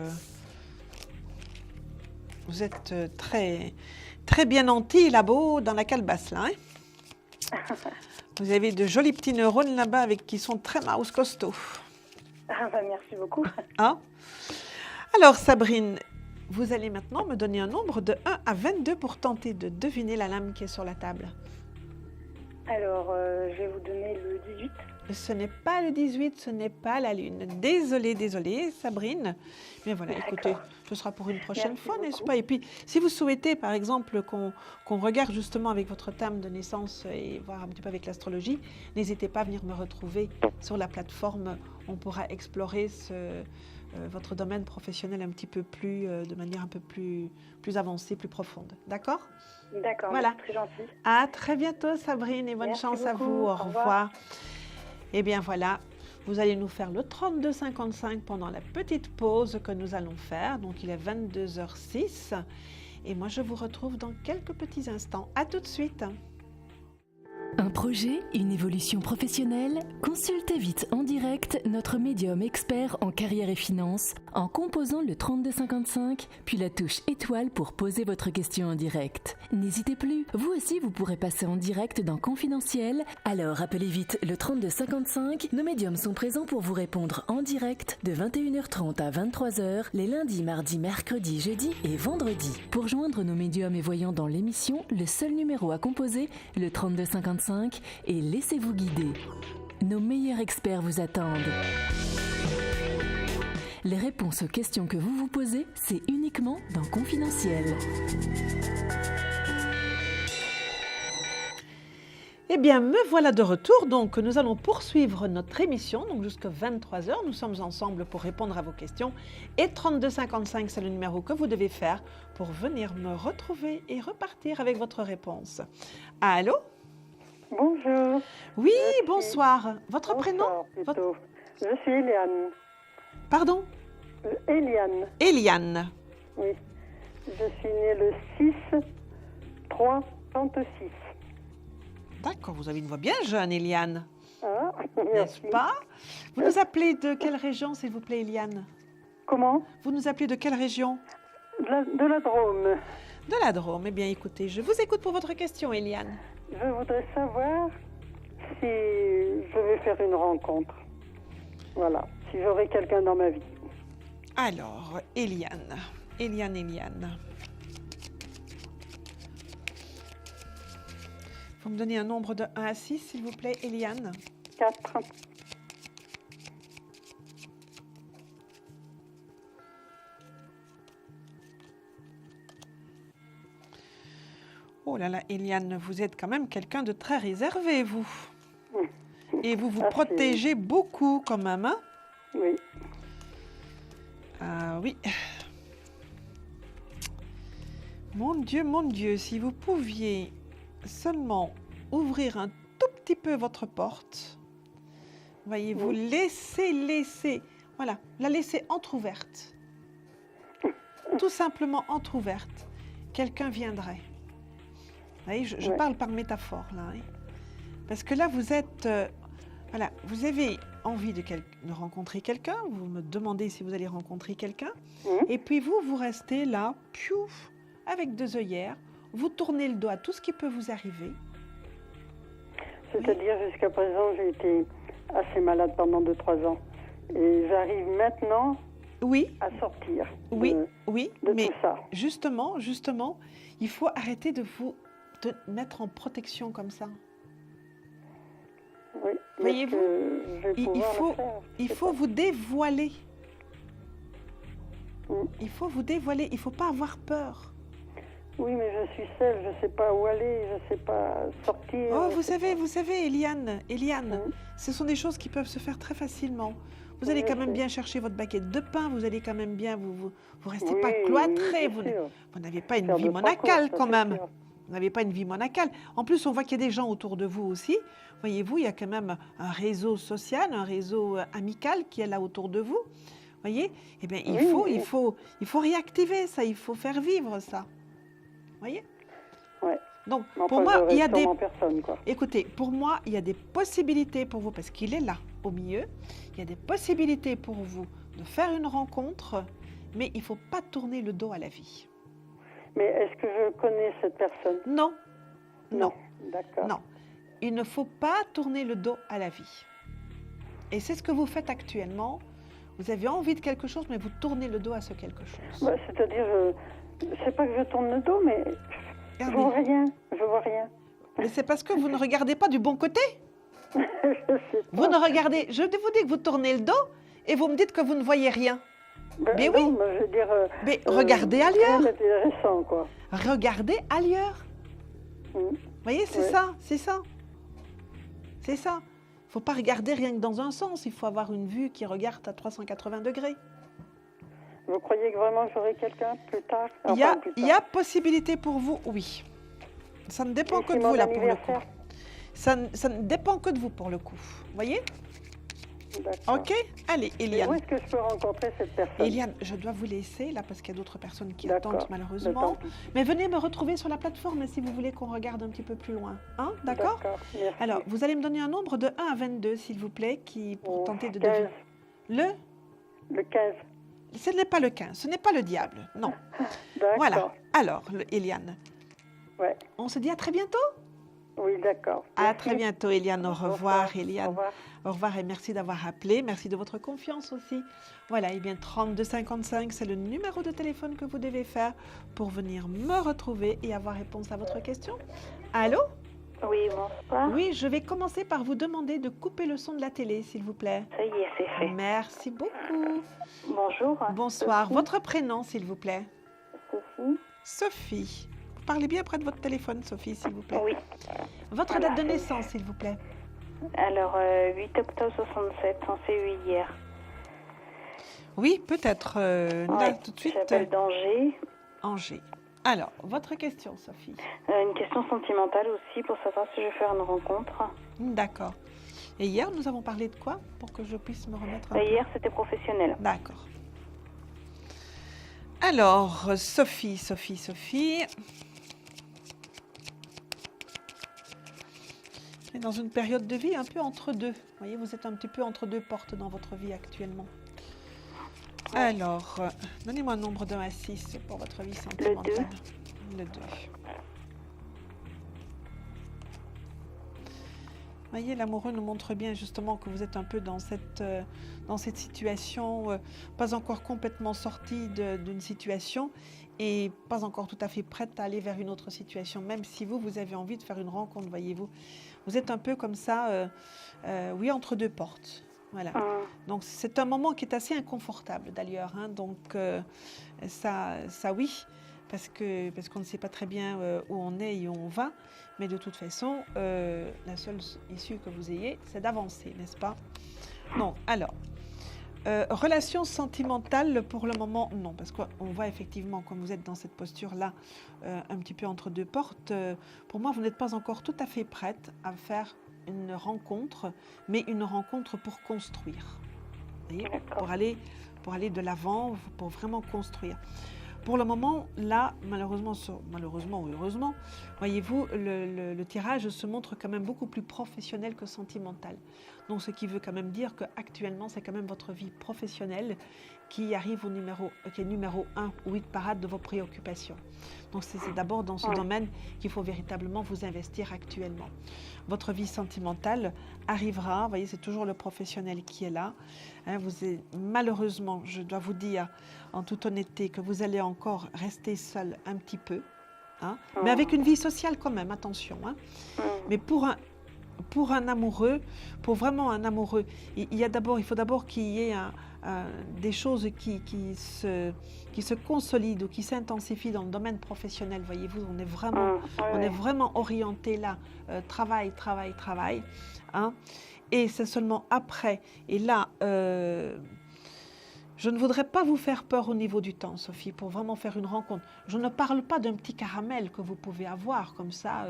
vous êtes très, très bien nantis là-bas dans la calebasse là. Hein. Vous avez de jolis petits neurones là-bas qui sont très mouse costauds. Merci beaucoup. Hein? Alors Sabrine, vous allez maintenant me donner un nombre de 1 à 22 pour tenter de deviner la lame qui est sur la table. Alors, je vais vous donner le 18. Ce n'est pas le 18, ce n'est pas la Lune. Désolée, Sabrine. Mais voilà, écoutez, ce sera pour une prochaine Merci fois, n'est-ce beaucoup. pas? Et puis, si vous souhaitez, par exemple, qu'on regarde justement avec votre thème de naissance et voir un petit peu avec l'astrologie, n'hésitez pas à venir me retrouver sur la plateforme. On pourra explorer votre domaine professionnel un petit peu plus, de manière un peu plus avancée, plus profonde. D'accord? D'accord, Voilà. c'est très gentil. À très bientôt, Sabrine, et bonne Merci chance à beaucoup. vous. Au Au revoir. revoir. Eh bien voilà, vous allez nous faire le 32-55 pendant la petite pause que nous allons faire. Donc il est 22h06. Et moi, je vous retrouve dans quelques petits instants. À tout de suite. Un projet, une évolution professionnelle? Consultez vite en direct notre médium expert en carrière et finance en composant le 3255 puis la touche étoile pour poser votre question en direct. N'hésitez plus, vous aussi vous pourrez passer en direct dans Confidentiel. Alors appelez vite le 3255. Nos médiums sont présents pour vous répondre en direct de 21h30 à 23h les lundis, mardis, mercredis, jeudis et vendredis. Pour joindre nos médiums et voyants dans l'émission, le seul numéro à composer, le 3255, et laissez-vous guider. Nos meilleurs experts vous attendent. Les réponses aux questions que vous vous posez, c'est uniquement dans Confidentiel. Eh bien, me voilà de retour. Donc, nous allons poursuivre notre émission. Donc, jusqu'à 23h, nous sommes ensemble pour répondre à vos questions. Et 3255, c'est le numéro que vous devez faire pour venir me retrouver et repartir avec votre réponse. Allô? Bonjour. Oui, bonsoir. Votre prénom? Bonsoir, plutôt. Je suis Eliane. Pardon? Eliane, Eliane. oui. Je suis née le 6/3/36. D'accord, vous avez une voix bien jeune, Eliane. Ah, N'est-ce merci. pas? Vous nous appelez de quelle région, s'il vous plaît, Eliane? Comment? Vous nous appelez de quelle région? De la Drôme. De la Drôme. Eh bien, écoutez, je vous écoute pour votre question, Eliane. Je voudrais savoir si je vais faire une rencontre. Voilà, si j'aurai quelqu'un dans ma vie. Alors, Eliane. Vous me donnez un nombre de 1 à 6, s'il vous plaît, Eliane? 4. Oh là là, Eliane, vous êtes quand même quelqu'un de très réservé, vous. Et vous vous protégez beaucoup quand même, hein? Oui. Ah oui. Mon Dieu, si vous pouviez seulement ouvrir un tout petit peu votre porte, voyez-vous, laissez, voilà, la laisser entrouverte. Tout simplement entrouverte. Quelqu'un viendrait. Vous voyez, je parle par métaphore, là. Hein. Parce que là, vous êtes... voilà, vous avez envie de rencontrer quelqu'un, vous me demandez si vous allez rencontrer quelqu'un, et puis vous restez là, piouf, avec 2 œillères, vous tournez le dos à tout ce qui peut vous arriver. C'est-à-dire, jusqu'à présent, j'ai été assez malade pendant 2-3 ans. Et j'arrive maintenant à sortir de mais tout ça. Justement, il faut arrêter de vous mettre en protection comme ça. Oui, voyez-vous, il faut vous dévoiler. Il faut vous dévoiler, il ne faut pas avoir peur. Oui, mais je suis seule, je ne sais pas où aller, je ne sais pas sortir. Oh, vous savez, Eliane, ce sont des choses qui peuvent se faire très facilement. Vous allez quand même bien chercher votre baguette de pain, vous allez quand même bien, vous restez pas cloîtré, vous n'avez pas une vie monacale quand même. Vous n'avez pas une vie monacale. En plus, on voit qu'il y a des gens autour de vous aussi. Voyez-vous, il y a quand même un réseau social, un réseau amical qui est là autour de vous. Voyez? Eh bien, il faut réactiver ça, il faut faire vivre ça. Voyez? Ouais. Donc, enfin, pour moi, il y a des... personne, quoi. Écoutez, pour moi, il y a des possibilités pour vous, parce qu'il est là, au milieu. Il y a des possibilités pour vous de faire une rencontre, mais il ne faut pas tourner le dos à la vie. Mais est-ce que je connais cette personne? Non. D'accord. Non. Il ne faut pas tourner le dos à la vie. Et c'est ce que vous faites actuellement. Vous avez envie de quelque chose, mais vous tournez le dos à ce quelque chose. C'est-à-dire, c'est pas que je tourne le dos, mais je vois rien. Mais c'est parce que vous ne regardez pas du bon côté. Je sais Vous ne regardez... Je vous dis que vous tournez le dos et vous me dites que vous ne voyez rien. Mais oui. Non, mais je veux dire... Mais regardez ailleurs. C'est intéressant, quoi. Regardez ailleurs. Vous voyez, c'est ça, c'est ça. C'est ça. Il ne faut pas regarder rien que dans un sens. Il faut avoir une vue qui regarde à 380 degrés. Vous croyez que vraiment j'aurai quelqu'un plus tard? Il y a possibilité pour vous, oui. Ça ne dépend que de vous, là, pour le coup. Ça ne dépend que de vous, pour le coup. Vous voyez? D'accord. Ok? Allez, Eliane. Où est-ce que je peux rencontrer cette personne? Eliane, je dois vous laisser, là, parce qu'il y a d'autres personnes qui D'accord. attendent, malheureusement. Mais venez me retrouver sur la plateforme si vous voulez qu'on regarde un petit peu plus loin. Hein? D'accord? Merci. Alors, vous allez me donner un nombre de 1 à 22, s'il vous plaît, pour tenter de 15. deviner. Le 15. Ce n'est pas le 15, ce n'est pas le diable, non. D'accord. Voilà. Alors, Eliane, Ouais. on se dit à très bientôt? Oui, d'accord. À Merci. très bientôt, Eliane. Au revoir, Au Eliane. revoir. Au revoir et merci d'avoir appelé. Merci de votre confiance aussi. Voilà, et bien 3255, c'est le numéro de téléphone que vous devez faire pour venir me retrouver et avoir réponse à votre question. Allô? Oui, bonsoir. Oui, je vais commencer par vous demander de couper le son de la télé, s'il vous plaît. Ça y est, c'est fait. Merci beaucoup. Bonjour. Bonsoir. Sophie. Votre prénom, s'il vous plaît? Sophie. Sophie. Vous parlez bien près de votre téléphone, Sophie, s'il vous plaît. Oui. Votre Voilà. date de naissance, s'il vous plaît? Alors, 8 octobre 67, on s'est eu hier. Oui, peut-être. Là, Ouais, tout de suite. J'appelle d'Angers. Angers. Alors, votre question, Sophie. Une question sentimentale aussi pour savoir si je vais faire une rencontre. D'accord. Et hier, nous avons parlé de quoi pour que je puisse me remettre un peu? Hier, c'était professionnel. D'accord. Alors, Sophie. Vous êtes dans une période de vie un peu entre deux. Vous voyez, vous êtes un petit peu entre deux portes dans votre vie actuellement. Alors, donnez-moi un nombre de 1 à 6 pour votre vie sentimentale. Le 2. Vous voyez, l'amoureux nous montre bien justement que vous êtes un peu dans cette situation, pas encore complètement sortie d'une situation et pas encore tout à fait prête à aller vers une autre situation, même si vous avez envie de faire une rencontre, voyez-vous. Vous êtes un peu comme ça, oui, entre deux portes. Voilà. Donc, c'est un moment qui est assez inconfortable d'ailleurs. Hein. Donc, ça oui, parce qu'on ne sait pas très bien où on est et où on va. Mais de toute façon, la seule issue que vous ayez, c'est d'avancer, n'est-ce pas? Non, alors, relation sentimentale, pour le moment, non. Parce qu'on voit effectivement, comme vous êtes dans cette posture-là, un petit peu entre deux portes, pour moi, vous n'êtes pas encore tout à fait prête à faire une rencontre, mais une rencontre pour construire. Vous voyez, pour aller de l'avant, pour vraiment construire. Pour le moment, là, malheureusement ou heureusement, voyez-vous, le tirage se montre quand même beaucoup plus professionnel que sentimental. Donc, ce qui veut quand même dire qu'actuellement, c'est quand même votre vie professionnelle qui arrive qui est numéro 1 ou 8 parade de vos préoccupations. Donc, c'est d'abord dans ce domaine qu'il faut véritablement vous investir actuellement. Votre vie sentimentale arrivera, vous voyez, c'est toujours le professionnel qui est là. Hein, malheureusement, je dois vous dire en toute honnêteté que vous allez encore rester seul un petit peu, hein, mais avec une vie sociale quand même, attention. Hein. Mais pour un amoureux, pour vraiment un amoureux, il faut d'abord qu'il y ait des choses qui se consolident ou qui s'intensifient dans le domaine professionnel. Voyez-vous, on est vraiment orienté là, travail. Hein, et c'est seulement après. Et là, je ne voudrais pas vous faire peur au niveau du temps, Sophie, pour vraiment faire une rencontre. Je ne parle pas d'un petit caramel que vous pouvez avoir comme ça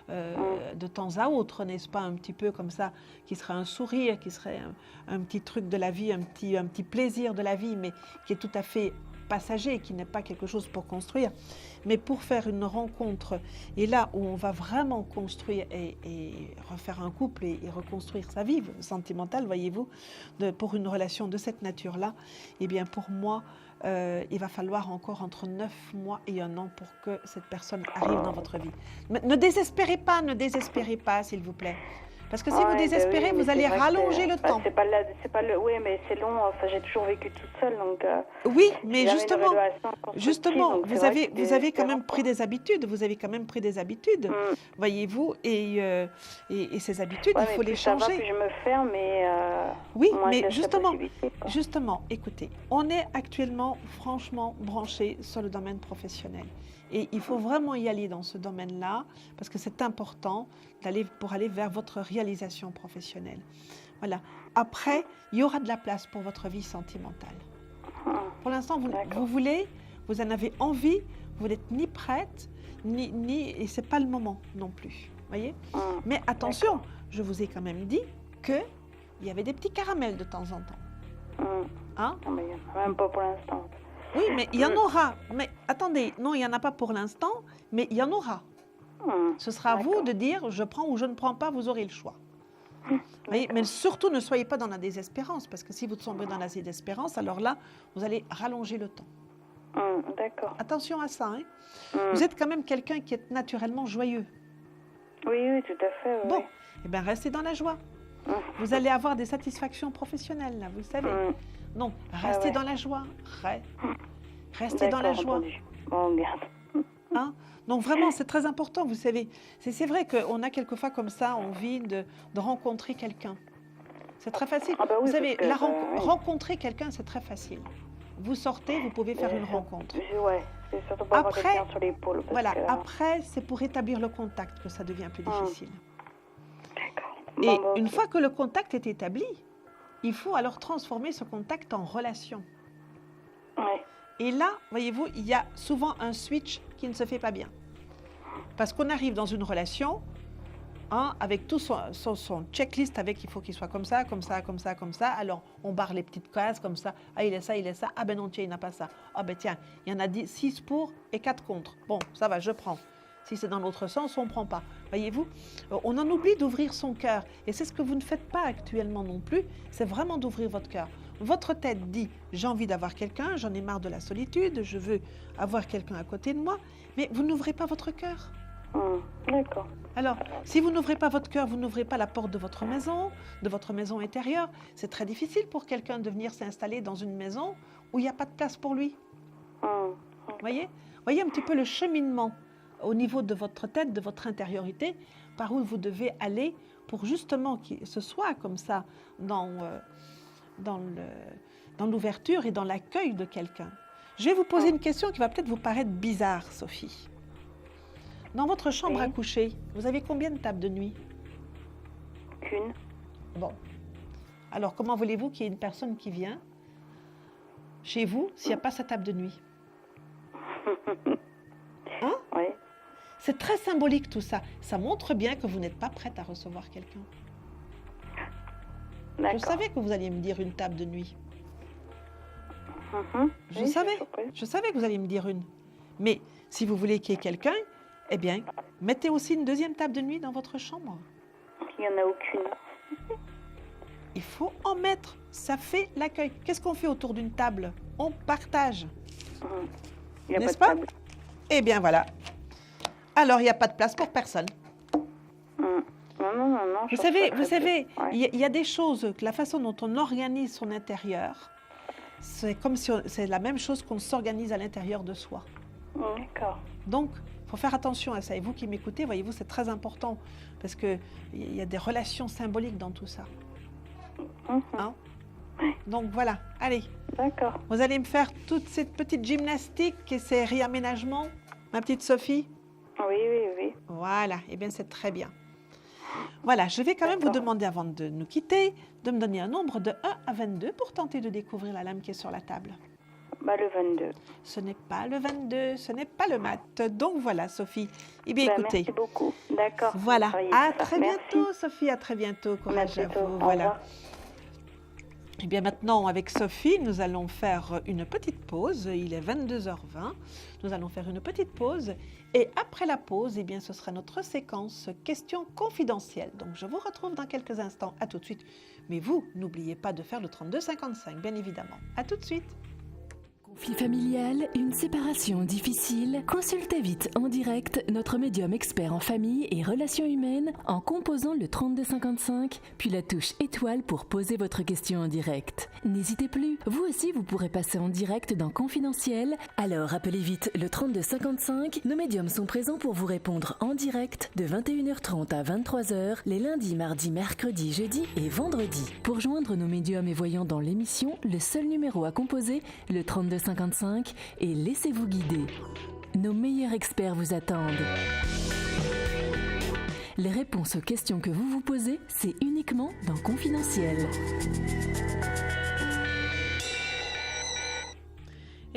de temps à autre, n'est-ce pas, un petit peu comme ça, qui serait un sourire, qui serait un petit truc de la vie, un petit plaisir de la vie, mais qui est tout à fait passager, qui n'est pas quelque chose pour construire, mais pour faire une rencontre, et là où on va vraiment construire et refaire un couple et reconstruire sa vie sentimentale, voyez-vous, pour une relation de cette nature-là, eh bien pour moi, il va falloir encore entre 9 mois et 1 an pour que cette personne arrive dans votre vie. Ne désespérez pas, s'il vous plaît. Parce que si vous désespérez, vous allez rallonger le temps. Oui, mais c'est long. Enfin, j'ai toujours vécu toute seule, donc. Oui, mais justement, vous avez quand même pris des habitudes. Vous avez quand même pris des habitudes, voyez-vous, et ces habitudes, il faut les changer. Ça va, puis je me ferme, mais. Oui, mais justement, écoutez, on est actuellement franchement branché sur le domaine professionnel. Et il faut vraiment y aller dans ce domaine-là, parce que c'est important pour aller vers votre réalisation professionnelle. Voilà. Après, il y aura de la place pour votre vie sentimentale. Pour l'instant, vous en avez envie, vous n'êtes ni prête, et ce n'est pas le moment non plus. Voyez. Mais attention, je vous ai quand même dit qu'il y avait des petits caramels de temps en temps. Hein? Non, mais il n'y en a même pas pour l'instant. Oui, mais il y en aura. Mais attendez, non, il n'y en a pas pour l'instant, mais il y en aura. Ce sera à vous de dire, je prends ou je ne prends pas, vous aurez le choix. Voyez, mais surtout, ne soyez pas dans la désespérance, parce que si vous tombez dans la désespérance, alors là, vous allez rallonger le temps. D'accord. Attention à ça. Hein. Vous êtes quand même quelqu'un qui est naturellement joyeux. Oui, tout à fait. Oui. Bon, eh bien, restez dans la joie. Vous allez avoir des satisfactions professionnelles, là, vous le savez. Non, restez dans la joie. Restez dans la joie. Bon, regarde. Hein? Donc vraiment, c'est très important, vous savez. C'est vrai qu'on a quelquefois comme ça envie de rencontrer quelqu'un. C'est très facile. Vous savez, rencontrer quelqu'un, c'est très facile. Vous sortez, vous pouvez faire une rencontre. Oui, c'est surtout pour avoir quelqu'un sur l'épaule. Après, c'est pour établir le contact que ça devient plus difficile. D'accord. Et une fois que le contact est établi, il faut alors transformer ce contact en relation. Oui. Et là, voyez-vous, il y a souvent un switch qui ne se fait pas bien. Parce qu'on arrive dans une relation avec tout son checklist, il faut qu'il soit comme ça, comme ça, comme ça, comme ça. Alors, on barre les petites cases comme ça. Ah, il est ça, il est ça. Ah ben non, tiens, il n'a pas ça. Ah ben tiens, il y en a 6 pour et 4 contre. Bon, ça va, je prends. Si c'est dans l'autre sens, on ne prend pas. Voyez-vous, on en oublie d'ouvrir son cœur. Et c'est ce que vous ne faites pas actuellement non plus, c'est vraiment d'ouvrir votre cœur. Votre tête dit, j'ai envie d'avoir quelqu'un, j'en ai marre de la solitude, je veux avoir quelqu'un à côté de moi, mais vous n'ouvrez pas votre cœur. D'accord. Alors, si vous n'ouvrez pas votre cœur, vous n'ouvrez pas la porte de votre maison intérieure. C'est très difficile pour quelqu'un de venir s'installer dans une maison où il n'y a pas de place pour lui. Voyez un petit peu le cheminement au niveau de votre tête, de votre intériorité, par où vous devez aller pour justement que ce soit comme ça dans l'ouverture et dans l'accueil de quelqu'un. Je vais vous poser une question qui va peut-être vous paraître bizarre, Sophie. Dans votre chambre à coucher, vous avez combien de tables de nuit? Qu'une. Bon. Alors, comment voulez-vous qu'il y ait une personne qui vient chez vous s'il n'y a pas sa table de nuit? Hein? Oui. C'est très symbolique tout ça. Ça montre bien que vous n'êtes pas prête à recevoir quelqu'un. Je savais que vous alliez me dire une table de nuit. Je savais que vous alliez me dire une. Mais si vous voulez qu'il y ait quelqu'un, eh bien, mettez aussi une deuxième table de nuit dans votre chambre. Il n'y en a aucune. Il faut en mettre. Ça fait l'accueil. Qu'est-ce qu'on fait autour d'une table? On partage. N'est-ce pas? Eh bien, voilà. Alors, il n'y a pas de place pour personne. Non. Vous savez, il y a des choses, que la façon dont on organise son intérieur, c'est comme si c'est la même chose qu'on s'organise à l'intérieur de soi. D'accord. Donc, il faut faire attention à ça. Et vous qui m'écoutez, voyez-vous, c'est très important parce qu'il y a des relations symboliques dans tout ça. Donc voilà, allez. D'accord. Vous allez me faire toute cette petite gymnastique et ces réaménagements, ma petite Sophie? Oui. Voilà, eh bien c'est très bien. Voilà, je vais quand même vous demander avant de nous quitter, de me donner un nombre de 1 à 22 pour tenter de découvrir la lame qui est sur la table. Le 22. Ce n'est pas le 22, ce n'est pas le mat. Donc voilà, Sophie. Eh bien, écoutez. Merci beaucoup. D'accord. Voilà. À très bientôt, Sophie. À très bientôt. Courage à vous. Voilà. Eh bien, maintenant, avec Sophie, nous allons faire une petite pause. Il est 22h20. Nous allons faire une petite pause. Et après la pause, eh bien, ce sera notre séquence questions confidentielles. Donc, je vous retrouve dans quelques instants. À tout de suite. Mais vous, n'oubliez pas de faire le 32 55, bien évidemment. À tout de suite. Conflit familial, une séparation difficile, consultez vite en direct notre médium expert en famille et relations humaines en composant le 3255, puis la touche étoile pour poser votre question en direct. N'hésitez plus, vous aussi vous pourrez passer en direct dans Confidentiel, alors appelez vite le 3255, nos médiums sont présents pour vous répondre en direct de 21h30 à 23h les lundis, mardis, mercredis, jeudis et vendredis. Pour joindre nos médiums et voyants dans l'émission, le seul numéro à composer, le 3255 et laissez-vous guider. Nos meilleurs experts vous attendent. Les réponses aux questions que vous vous posez, c'est uniquement dans Confidentiel.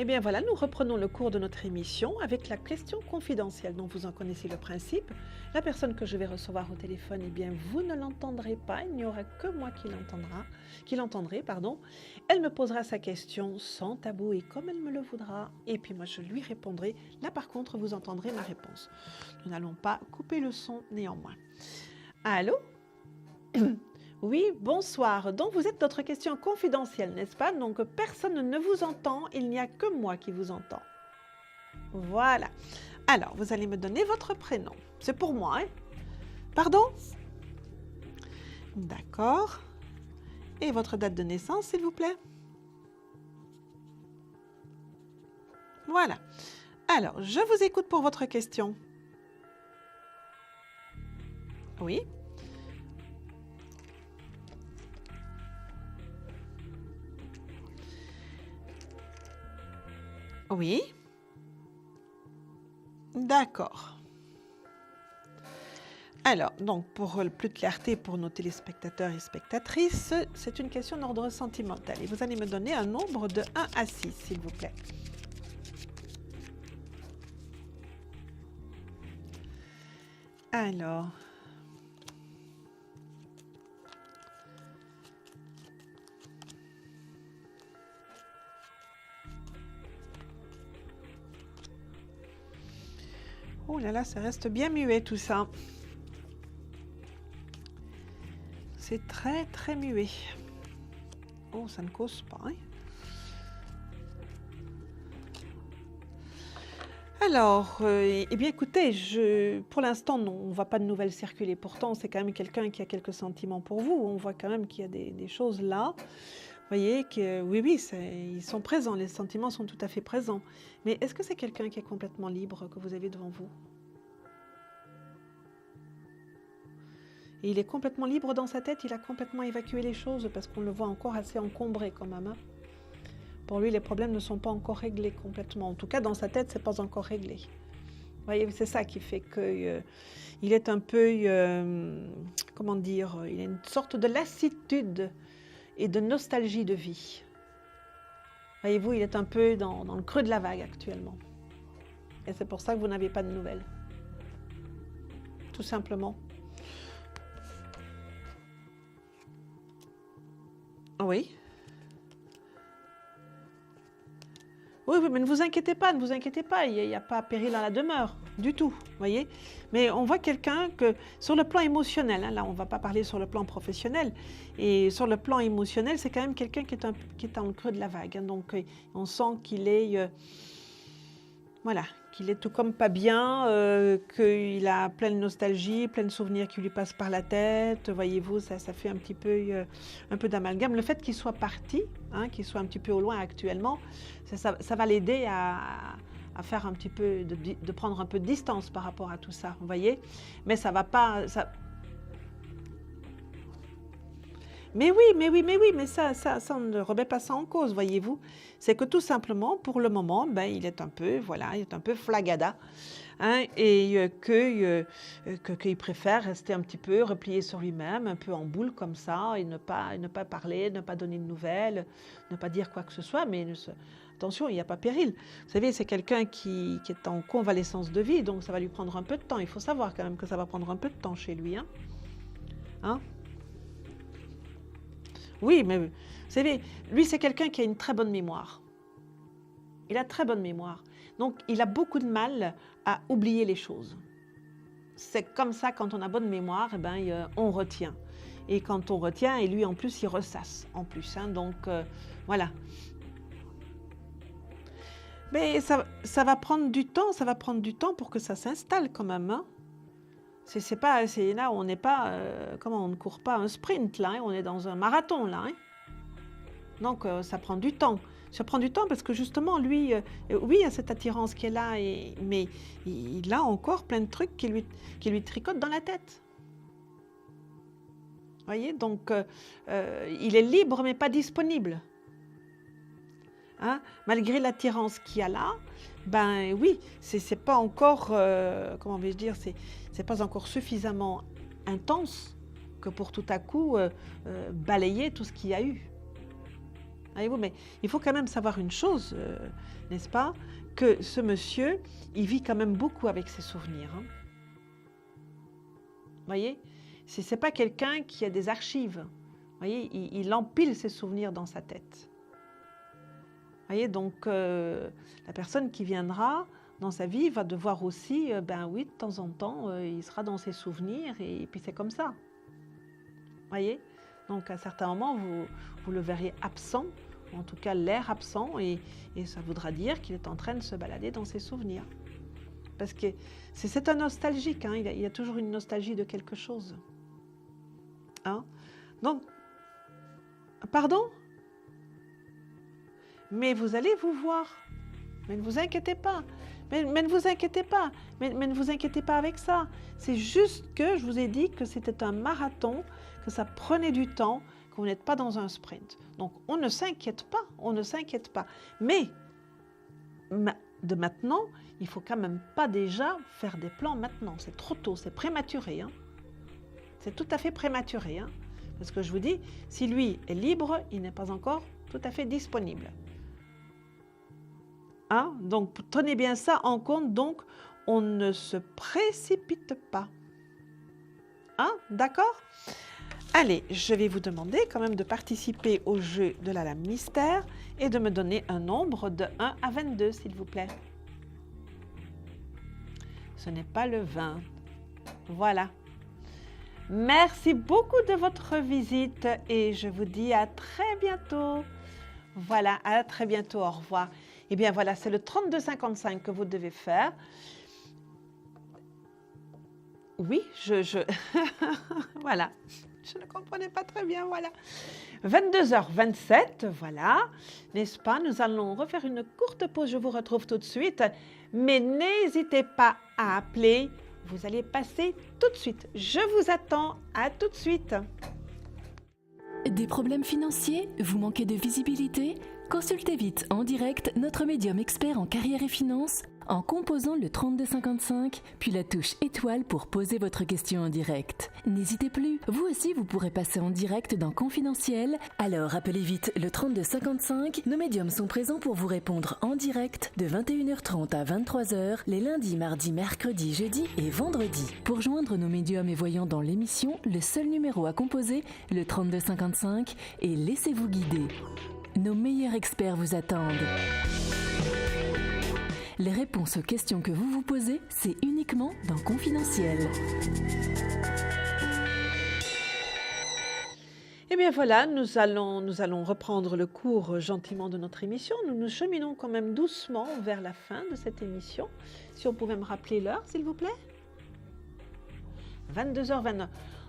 Eh bien voilà, nous reprenons le cours de notre émission avec la question confidentielle dont vous en connaissez le principe. La personne que je vais recevoir au téléphone, eh bien vous ne l'entendrez pas, il n'y aura que moi qui l'entendrai. Elle me posera sa question sans tabou et comme elle me le voudra, et puis moi je lui répondrai. Là par contre, vous entendrez ma réponse. Nous n'allons pas couper le son néanmoins. Allô ? Oui, bonsoir. Donc, vous êtes notre question confidentielle, n'est-ce pas? Donc, personne ne vous entend, il n'y a que moi qui vous entends. Voilà. Alors, vous allez me donner votre prénom. C'est pour moi, hein? Pardon? D'accord. Et votre date de naissance, s'il vous plaît? Voilà. Alors, je vous écoute pour votre question. Oui? Oui. D'accord. Alors, donc, pour plus de clarté pour nos téléspectateurs et spectatrices, c'est une question d'ordre sentimental. Et vous allez me donner un nombre de 1 à 6, s'il vous plaît. Alors... Oh là là, ça reste bien muet tout ça. C'est très très muet. Oh, ça ne cause pas. Hein? Alors, eh bien écoutez, pour l'instant, non, on ne voit pas de nouvelles circuler. Pourtant, c'est quand même quelqu'un qui a quelques sentiments pour vous. On voit quand même qu'il y a des choses là. Vous voyez que oui, ils sont présents, les sentiments sont tout à fait présents. Mais est-ce que c'est quelqu'un qui est complètement libre que vous avez devant vous? Et il est complètement libre dans sa tête, il a complètement évacué les choses parce qu'on le voit encore assez encombré quand même. Hein. Pour lui, les problèmes ne sont pas encore réglés complètement. En tout cas, dans sa tête, c'est pas encore réglé. Vous voyez, c'est ça qui fait que il est un peu, comment dire, il a une sorte de lassitude et de nostalgie de vie. Voyez-vous, il est un peu dans le creux de la vague actuellement. Et c'est pour ça que vous n'avez pas de nouvelles. Tout simplement. Oui. Oui, mais ne vous inquiétez pas, il n'y a pas péril à la demeure, du tout, voyez. Mais on voit quelqu'un que, sur le plan émotionnel, hein, là on ne va pas parler sur le plan professionnel, et sur le plan émotionnel, c'est quand même quelqu'un qui est dans le creux de la vague. Hein, donc on sent qu'il est, voilà, qu'il est tout comme pas bien, qu'il a plein de nostalgie, plein de souvenirs qui lui passent par la tête, voyez-vous, ça fait un peu d'amalgame. Le fait qu'il soit parti, hein, qu'il soit un petit peu au loin actuellement, ça va l'aider à faire un petit peu, de prendre un peu de distance par rapport à tout ça, vous voyez. Mais ça va pas... Mais ça, on ne remet pas ça en cause, voyez-vous. C'est que tout simplement, pour le moment, il est un peu flagada, hein, et qu'il préfère rester un petit peu replié sur lui-même, un peu en boule comme ça, et ne pas parler, ne pas donner de nouvelles, ne pas dire quoi que ce soit, mais attention, il n'y a pas péril. Vous savez, c'est quelqu'un qui est en convalescence de vie, donc ça va lui prendre un peu de temps. Il faut savoir quand même que ça va prendre un peu de temps chez lui, hein. Oui, mais vous savez, lui, c'est quelqu'un qui a une très bonne mémoire. Il a très bonne mémoire. Donc, il a beaucoup de mal à oublier les choses. C'est comme ça, quand on a bonne mémoire, on retient. Et quand on retient, et lui, en plus, il ressasse, en plus. Hein, donc, voilà. Mais ça va prendre du temps, pour que ça s'installe quand même. Hein. C'est là, on n'est pas, on ne court pas un sprint là, hein, on est dans un marathon là. Hein. Donc ça prend du temps. Ça prend du temps parce que justement, lui, oui, il y a cette attirance qui est là, mais il a encore plein de trucs qui lui tricotent dans la tête. Vous voyez, donc il est libre mais pas disponible. Hein? Malgré l'attirance qu'il y a là, ben oui, c'est pas encore, comment vais-je dire, c'est pas encore suffisamment intense que pour tout à coup balayer tout ce qu'il y a eu. Voyez-vous, mais il faut quand même savoir une chose, n'est-ce pas, que ce monsieur, il vit quand même beaucoup avec ses souvenirs. Hein? Vous voyez, c'est pas quelqu'un qui a des archives. Vous voyez, il empile ses souvenirs dans sa tête. Vous voyez, donc la personne qui viendra dans sa vie va devoir aussi, ben oui, de temps en temps, il sera dans ses souvenirs et puis c'est comme ça. Vous voyez, donc à certains moments, vous le verrez absent, ou en tout cas l'air absent, et ça voudra dire qu'il est en train de se balader dans ses souvenirs. Parce que c'est un nostalgique, hein, il y a toujours une nostalgie de quelque chose. Hein? Donc, pardon? Mais vous allez vous voir. Mais ne vous inquiétez pas. Mais ne vous inquiétez pas. Mais ne vous inquiétez pas avec ça. C'est juste que je vous ai dit que c'était un marathon, que ça prenait du temps, que vous n'êtes pas dans un sprint. Donc, on ne s'inquiète pas. On ne s'inquiète pas. Mais, de maintenant, il ne faut quand même pas déjà faire des plans maintenant. C'est trop tôt, c'est prématuré. Hein. C'est tout à fait prématuré. Hein. Parce que je vous dis, si lui est libre, il n'est pas encore tout à fait disponible. Hein? Donc, tenez bien ça en compte. Donc, on ne se précipite pas. Hein? D'accord? Allez, je vais vous demander quand même de participer au jeu de la lame mystère et de me donner un nombre de 1 à 22, s'il vous plaît. Ce n'est pas le 20. Voilà. Merci beaucoup de votre visite et je vous dis à très bientôt. Voilà, à très bientôt, au revoir. Eh bien voilà, c'est le 3255 que vous devez faire. Oui, voilà, je ne comprenais pas très bien, voilà. 22h27, voilà, n'est-ce pas? Nous allons refaire une courte pause, je vous retrouve tout de suite. Mais n'hésitez pas à appeler, vous allez passer tout de suite. Je vous attends, à tout de suite. Des problèmes financiers? Vous manquez de visibilité? Consultez vite en direct notre médium expert en carrière et finances en composant le 3255, puis la touche étoile pour poser votre question en direct. N'hésitez plus, vous aussi vous pourrez passer en direct dans Confidentiel, alors appelez vite le 3255, nos médiums sont présents pour vous répondre en direct de 21h30 à 23h, les lundis, mardis, mercredis, jeudis et vendredis. Pour joindre nos médiums et voyants dans l'émission, le seul numéro à composer, le 3255, et laissez-vous guider. Nos meilleurs experts vous attendent. Les réponses aux questions que vous vous posez, c'est uniquement dans Confidentiel. Eh bien voilà, nous allons reprendre le cours gentiment de notre émission. Nous nous cheminons quand même doucement vers la fin de cette émission. Si on pouvait me rappeler l'heure, s'il vous plaît. 22h29.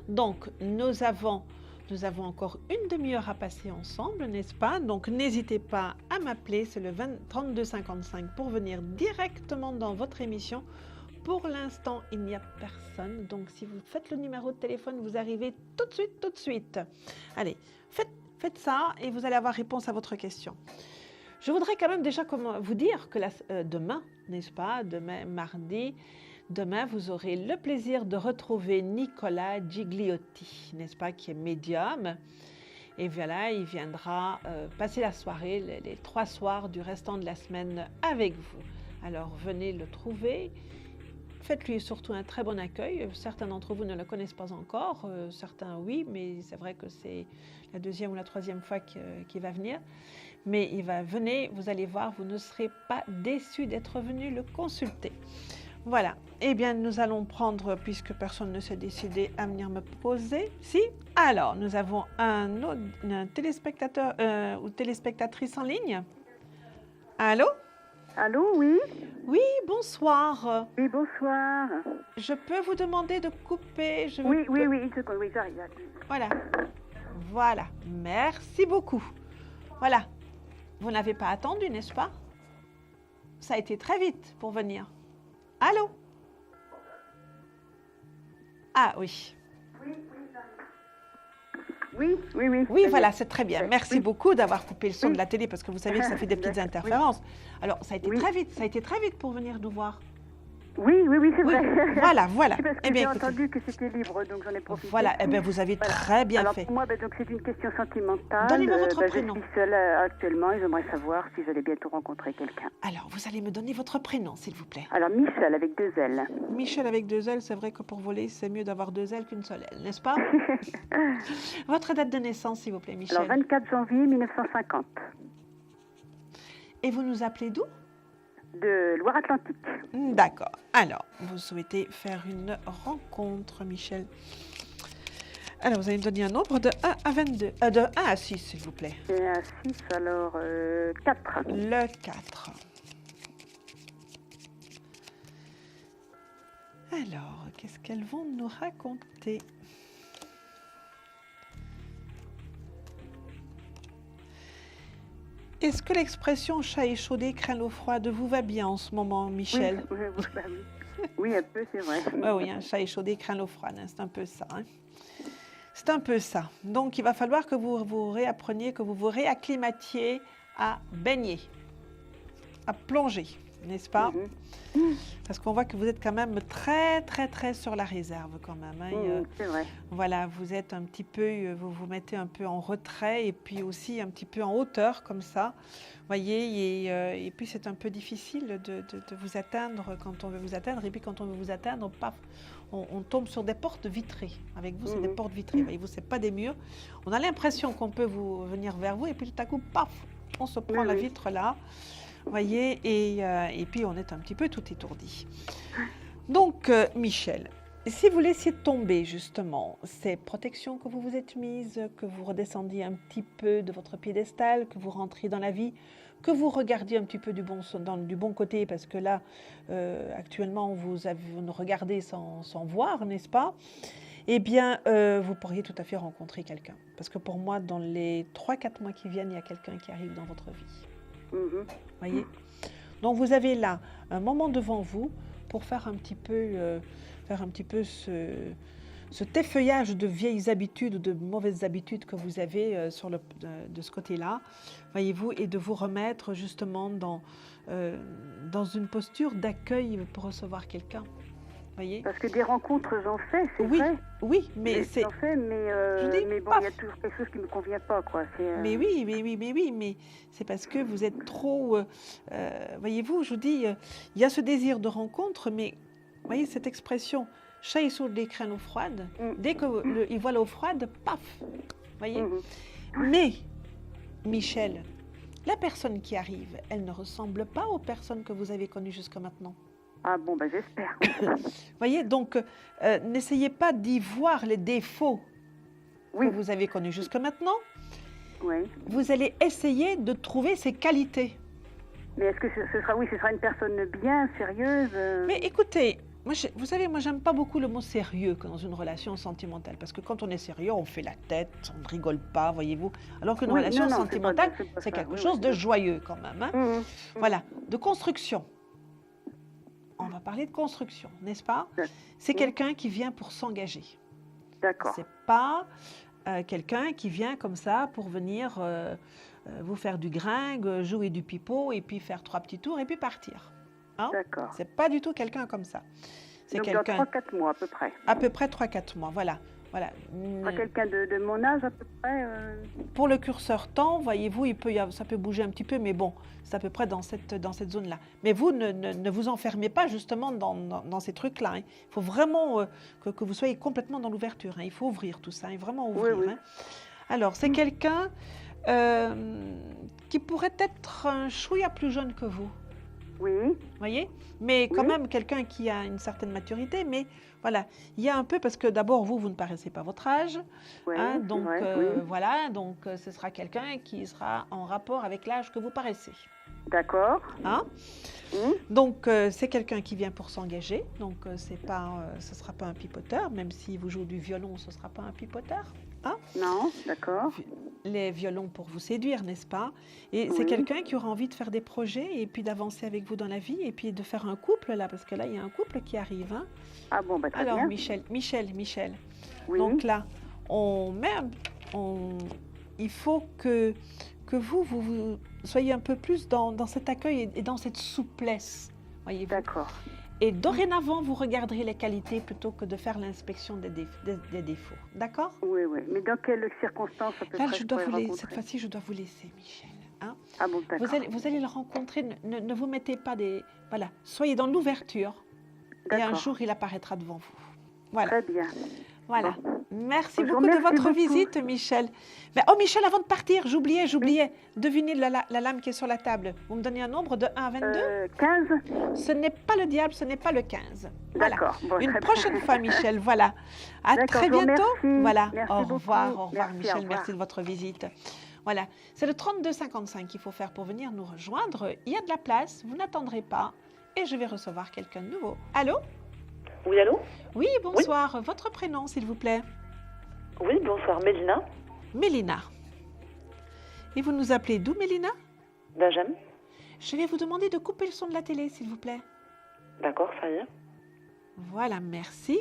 Donc, nous avons encore une demi-heure à passer ensemble, n'est-ce pas? Donc, n'hésitez pas à m'appeler, c'est le 3255 pour venir directement dans votre émission. Pour l'instant, il n'y a personne, donc si vous faites le numéro de téléphone, vous arrivez tout de suite. Allez, faites ça et vous allez avoir réponse à votre question. Je voudrais quand même déjà vous dire que demain, n'est-ce pas, demain mardi, demain, vous aurez le plaisir de retrouver Nicolas Gigliotti, n'est-ce pas, qui est médium. Et voilà, il viendra passer la soirée, les 3 soirs du restant de la semaine avec vous. Alors, venez le trouver. Faites-lui surtout un très bon accueil. Certains d'entre vous ne le connaissent pas encore, certains oui, mais c'est vrai que c'est la 2e ou la 3e fois qu'il va venir. Mais il va venir, vous allez voir, vous ne serez pas déçus d'être venu le consulter. Voilà, eh bien nous allons prendre, puisque personne ne s'est décidé à venir me poser, si, alors nous avons un téléspectateur ou téléspectatrice en ligne. Allô? Allô, oui? Oui, bonsoir. Oui, bonsoir. Je peux vous demander de couper? Oui, j'arrive. Voilà, merci beaucoup. Voilà, vous n'avez pas attendu, n'est-ce pas? Ça a été très vite pour venir. Allô? Ah oui. Oui, voilà, c'est très bien. Merci beaucoup d'avoir coupé le son de la télé parce que vous savez que ça fait des petites interférences. Alors, ça a été très vite pour venir nous voir. Oui, c'est vrai. Voilà. Parce que j'ai entendu que c'était libre, donc j'en ai profité. Voilà, vous avez très bien fait. Alors pour moi, donc c'est une question sentimentale. Donnez-moi votre prénom. Je suis seule actuellement et j'aimerais savoir si j'allais bientôt rencontrer quelqu'un. Alors, vous allez me donner votre prénom, s'il vous plaît. Alors, Michel avec 2 L. Michel avec 2 L, c'est vrai que pour voler, c'est mieux d'avoir 2 L qu'une seule L, n'est-ce pas? Votre date de naissance, s'il vous plaît, Michel. Alors, 24 janvier 1950. Et vous nous appelez d'où? De Loire-Atlantique. D'accord. Alors, vous souhaitez faire une rencontre, Michel. Alors, vous allez me donner un nombre de 1 à 22. De 1 à 6, s'il vous plaît. Et à 6, alors 4. Le 4. Alors, qu'est-ce qu'elles vont nous raconter? Est-ce que l'expression chat échaudé craint l'eau froide vous va bien en ce moment, Michel? Oui, un peu, c'est vrai. Oui, un chat échaudé craint l'eau froide, hein, c'est un peu ça. Hein. C'est un peu ça. Donc, il va falloir que vous vous réappreniez, que vous vous réacclimatiez à baigner, à plonger, n'est-ce pas? Parce qu'on voit que vous êtes quand même très, très, très sur la réserve quand même. Hein. C'est vrai. Voilà, vous êtes un petit peu, vous vous mettez un peu en retrait et puis aussi un petit peu en hauteur comme ça. Voyez, et puis c'est un peu difficile de vous atteindre quand on veut vous atteindre. Et puis quand on veut vous atteindre, paf, on tombe sur des portes vitrées. Avec vous, c'est des portes vitrées. Voyez-vous, c'est pas des murs. On a l'impression qu'on peut venir vers vous et puis tout à coup, paf, on se prend la vitre là. Voyez, et puis on est un petit peu tout étourdi. Donc, Michel, si vous laissiez tomber justement ces protections que vous vous êtes mises, que vous redescendiez un petit peu de votre piédestal, que vous rentriez dans la vie, que vous regardiez un petit peu du bon côté, parce que là, actuellement, vous nous regardez sans voir, n'est-ce pas? Eh bien, vous pourriez tout à fait rencontrer quelqu'un. Parce que pour moi, dans les 3-4 mois qui viennent, il y a quelqu'un qui arrive dans votre vie. Voyez. Donc vous avez là un moment devant vous pour faire un petit peu cet effeuillage de vieilles habitudes ou de mauvaises habitudes que vous avez de ce côté-là, voyez-vous, et de vous remettre justement dans une posture d'accueil pour recevoir quelqu'un. Voyez. Parce que des rencontres, j'en fais, c'est vrai. Oui, mais c'est... J'en fais, mais bon, il y a toujours quelque chose qui ne me convient pas, quoi. Mais oui, mais c'est parce que vous êtes trop... voyez-vous, je vous dis, il y a ce désir de rencontre, mais voyez cette expression, chat échaudé craint l'eau froide, dès qu'il voit l'eau froide, paf, voyez. Mais, Michel, la personne qui arrive, elle ne ressemble pas aux personnes que vous avez connues jusqu'à maintenant. Ah bon, ben j'espère. Voyez, donc, n'essayez pas d'y voir les défauts que vous avez connus jusqu'à maintenant. Oui. Vous allez essayer de trouver ses qualités. Mais est-ce que ce sera une personne bien, sérieuse Mais écoutez, vous savez, moi, j'aime pas beaucoup le mot sérieux dans une relation sentimentale. Parce que quand on est sérieux, on fait la tête, on ne rigole pas, voyez-vous. Alors qu'une relation sentimentale, c'est quelque chose de joyeux quand même. Hein. Voilà, de construction. On va parler de construction, n'est-ce pas? C'est quelqu'un qui vient pour s'engager. D'accord. C'est pas quelqu'un qui vient comme ça pour venir vous faire du gringue, jouer du pipeau et puis faire 3 petits tours et puis partir. Hein? D'accord. C'est pas du tout quelqu'un comme ça. C'est quelqu'un dans 3-4 mois à peu près. À peu près 3-4 mois, voilà. Quelqu'un de mon âge à peu près Pour le curseur temps, voyez-vous, ça peut bouger un petit peu, mais bon, c'est à peu près dans cette zone-là. Mais vous, ne vous enfermez pas justement dans ces trucs-là. Hein. Il faut vraiment que vous soyez complètement dans l'ouverture. Hein. Il faut ouvrir tout ça, hein, vraiment ouvrir. Oui. Hein. Alors, c'est quelqu'un qui pourrait être un chouïa plus jeune que vous. Oui. Voyez? Mais quand même quelqu'un qui a une certaine maturité, mais voilà, il y a un peu, parce que d'abord, vous ne paraissez pas votre âge, hein, donc voilà, donc ce sera quelqu'un qui sera en rapport avec l'âge que vous paraissez. D'accord. Hein? Donc, c'est quelqu'un qui vient pour s'engager. Donc, ce ne sera pas un pipoteur. Même s'il vous joue du violon, ce ne sera pas un pipoteur. Hein? Non, d'accord. Les violons pour vous séduire, n'est-ce pas? Et c'est quelqu'un qui aura envie de faire des projets et puis d'avancer avec vous dans la vie et puis de faire un couple, là, parce que là, il y a un couple qui arrive. Hein? Ah bon, très Alors, bien. Michel. Oui. Donc là, il faut que vous soyez un peu plus dans cet accueil et dans cette souplesse, voyez-vous. D'accord. Et dorénavant, vous regarderez les qualités plutôt que de faire l'inspection des défauts. D'accord? Oui. Mais dans quelles circonstances à peu Là, près cette fois-ci, je dois vous laisser, Michel. Hein? Ah bon, d'accord. Vous allez le rencontrer. Ne vous mettez pas des... Voilà. Soyez dans l'ouverture. Et un jour, il apparaîtra devant vous. Voilà. Très bien. Voilà. Bon. Merci beaucoup de votre visite, Michel. Mais, Michel, avant de partir, j'oubliais. Devinez la lame qui est sur la table. Vous me donnez un nombre de 1 à 22 15. Ce n'est pas le diable, ce n'est pas le 15. Voilà. D'accord. Bon, une prochaine fois, Michel. Voilà. À très bientôt. Voilà. Merci au beaucoup. revoir, Merci, Michel. au revoir. Merci de votre visite. Voilà. C'est le 32-55 qu'il faut faire pour venir nous rejoindre. Il y a de la place. Vous n'attendrez pas. Et je vais recevoir quelqu'un de nouveau. Allô? Oui, allô? Oui, bonsoir. Oui. Votre prénom, s'il vous plaît? Oui, bonsoir. Mélina. Mélina. Et vous nous appelez d'où, Mélina? D'Agen. Je vais vous demander de couper le son de la télé, s'il vous plaît. D'accord, ça y est. Voilà, merci.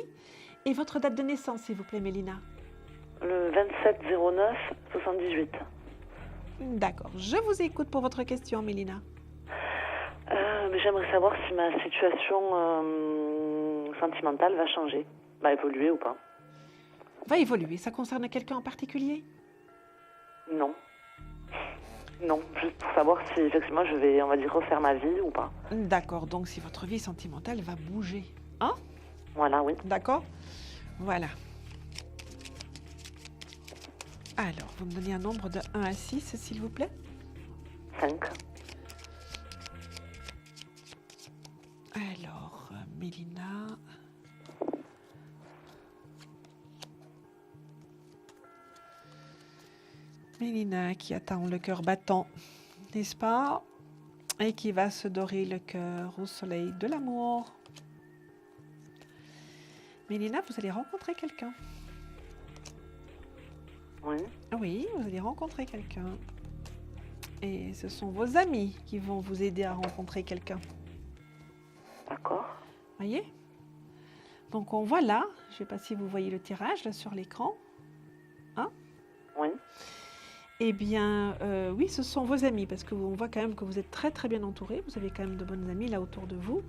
Et votre date de naissance, s'il vous plaît, Mélina? Le 27-09-78. D'accord. Je vous écoute pour votre question, Mélina. J'aimerais savoir si ma situation sentimentale va changer, va évoluer ou pas. Va évoluer. Ça concerne quelqu'un en particulier? Non. Non, juste pour savoir si effectivement je vais, on va dire, refaire ma vie ou pas. D'accord. Donc, si votre vie sentimentale va bouger. Hein? Voilà, oui. D'accord. Voilà. Alors, vous me donnez un nombre de 1 à 6, s'il vous plaît? 5. Alors, Mélina... Mélina qui attend le cœur battant, n'est-ce pas? Et qui va se dorer le cœur au soleil de l'amour. Mélina, vous allez rencontrer quelqu'un. Oui. Oui, vous allez rencontrer quelqu'un. Et ce sont vos amis qui vont vous aider à rencontrer quelqu'un. D'accord. Voyez? Donc on voit là, je ne sais pas si vous voyez le tirage là sur l'écran. Hein? Oui. Eh bien, oui, ce sont vos amis, parce qu'on voit quand même que vous êtes très très bien entourés, vous avez quand même de bonnes amies là autour de vous,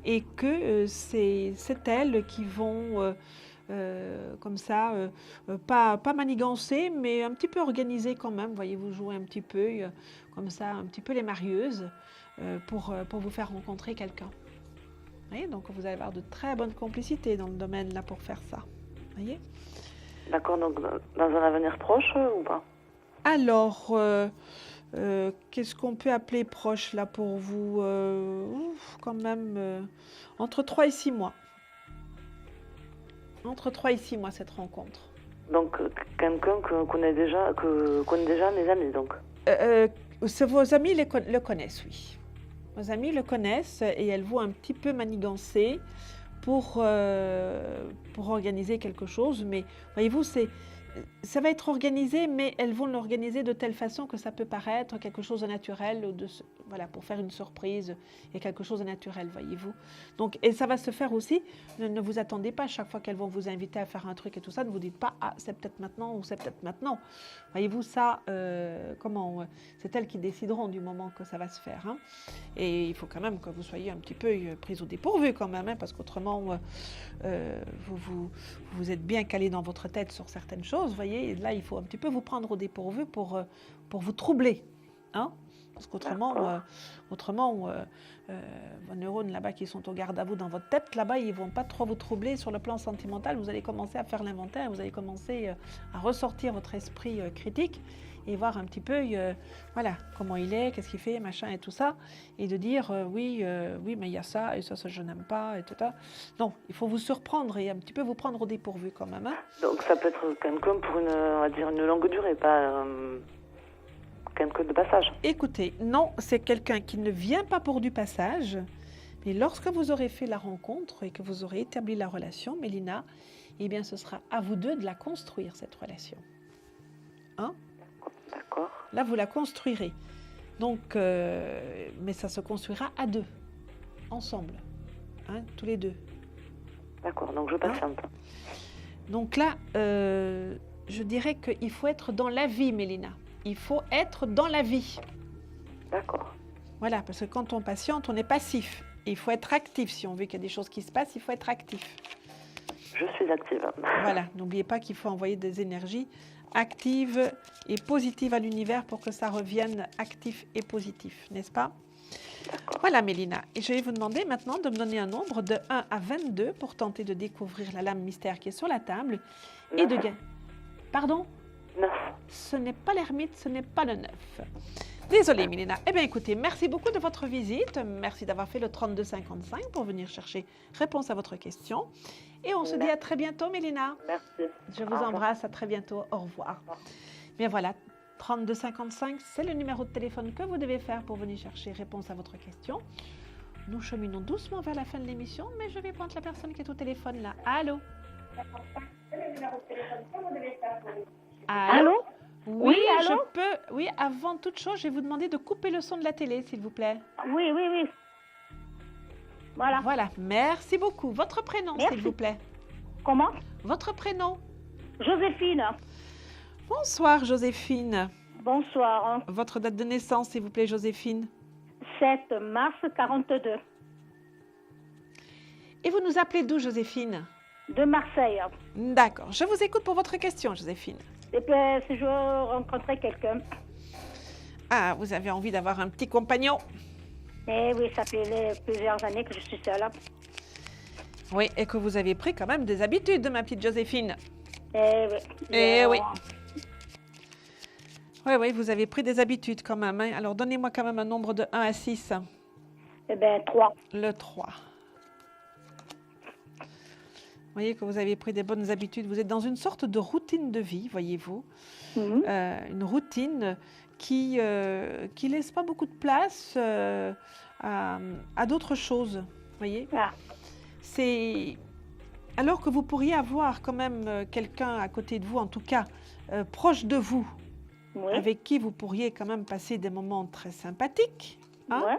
et que c'est elles qui vont, comme ça, pas manigancer, mais un petit peu organiser quand même, voyez-vous, jouer un petit peu, comme ça, un petit peu les marieuses, pour vous faire rencontrer quelqu'un. Voyez, donc vous allez avoir de très bonnes complicités dans le domaine là pour faire ça. Voyez? D'accord, donc dans un avenir proche ou pas? Alors, qu'est-ce qu'on peut appeler proche là pour vous? Quand même, entre 3 et 6 mois. Entre 3 et 6 mois cette rencontre. Donc quelqu'un que connaît déjà mes amis, donc. Vos amis le connaissent, oui. Vos amis le connaissent et elles vont un petit peu manigancer pour organiser quelque chose. Mais voyez-vous, ça va être organisé, mais elles vont l'organiser de telle façon que ça peut paraître quelque chose de naturel, voilà, pour faire une surprise et quelque chose de naturel, voyez-vous. Donc, et ça va se faire aussi, ne vous attendez pas, chaque fois qu'elles vont vous inviter à faire un truc et tout ça, ne vous dites pas « Ah, c'est peut-être maintenant » ou « C'est peut-être maintenant ». Voyez-vous, ça, c'est elles qui décideront du moment que ça va se faire. Hein. Et il faut quand même que vous soyez un petit peu pris au dépourvu quand même, hein, parce qu'autrement, vous êtes bien calé dans votre tête sur certaines choses, voyez, et là, il faut un petit peu vous prendre au dépourvu pour vous troubler, hein, parce qu'autrement, vos neurones là-bas qui sont au garde à vous dans votre tête, là-bas, ils ne vont pas trop vous troubler sur le plan sentimental, vous allez commencer à faire l'inventaire, vous allez commencer à ressortir votre esprit critique et voir un petit peu, voilà, comment il est, qu'est-ce qu'il fait, machin et tout ça, et de dire oui, mais il y a ça, et ça je n'aime pas, et tout ça. Non, il faut vous surprendre et un petit peu vous prendre au dépourvu quand même. Hein. Donc ça peut être quelqu'un pour on va dire une longue durée, pas quelqu'un que de passage. Écoutez, non, c'est quelqu'un qui ne vient pas pour du passage, mais lorsque vous aurez fait la rencontre et que vous aurez établi la relation, Mélina, eh bien, ce sera à vous deux de la construire, cette relation. Hein? D'accord. Là, vous la construirez. Donc, mais ça se construira à deux, ensemble, hein, tous les deux. D'accord, donc je patiente. Hein? Donc là, je dirais qu'il faut être dans la vie, Mélina. Il faut être dans la vie. D'accord. Voilà, parce que quand on patiente, on est passif. Et il faut être actif. Si on veut qu'il y ait des choses qui se passent, il faut être actif. Je suis active. Voilà, n'oubliez pas qu'il faut envoyer des énergies actives et positives à l'univers pour que ça revienne actif et positif, n'est-ce pas? Voilà, Mélina. Et je vais vous demander maintenant de me donner un nombre de 1 à 22 pour tenter de découvrir la lame mystère qui est sur la table. 9. Et de gagner. Pardon? 9. Ce n'est pas l'ermite, ce n'est pas le 9. Désolée, Mélina. Eh bien, écoutez, merci beaucoup de votre visite. Merci d'avoir fait le 3255 pour venir chercher réponse à votre question. Et on se dit à très bientôt, Mélina. Merci. Je vous embrasse. À très bientôt. Au revoir. Bien voilà, 3255, c'est le numéro de téléphone que vous devez faire pour venir chercher réponse à votre question. Nous cheminons doucement vers la fin de l'émission, mais je vais prendre la personne qui est au téléphone là. Allô? Allô? Oui, allô? je peux. Oui, avant toute chose, je vais vous demander de couper le son de la télé, s'il vous plaît. Oui. Voilà. Voilà, merci beaucoup. Votre prénom, s'il vous plaît. Comment? Votre prénom? Joséphine. Bonsoir, Joséphine. Bonsoir. Votre date de naissance, s'il vous plaît, Joséphine. 7 mars 42. Et vous nous appelez d'où, Joséphine? De Marseille. D'accord. Je vous écoute pour votre question, Joséphine. Et puis, si je rencontrais quelqu'un. Ah, vous avez envie d'avoir un petit compagnon? Eh oui, ça fait plusieurs années que je suis seule. Oui, et que vous avez pris quand même des habitudes, ma petite Joséphine. Eh oui. Eh oui. Oui, vous avez pris des habitudes quand même. Hein. Alors, donnez-moi quand même un nombre de 1 à 6. Eh bien, 3. Le 3. Vous voyez que vous avez pris des bonnes habitudes. Vous êtes dans une sorte de routine de vie, voyez-vous. Une routine qui laisse pas beaucoup de place à d'autres choses, voyez. C'est alors que vous pourriez avoir quand même quelqu'un à côté de vous, en tout cas proche de vous, avec qui vous pourriez quand même passer des moments très sympathiques. Hein?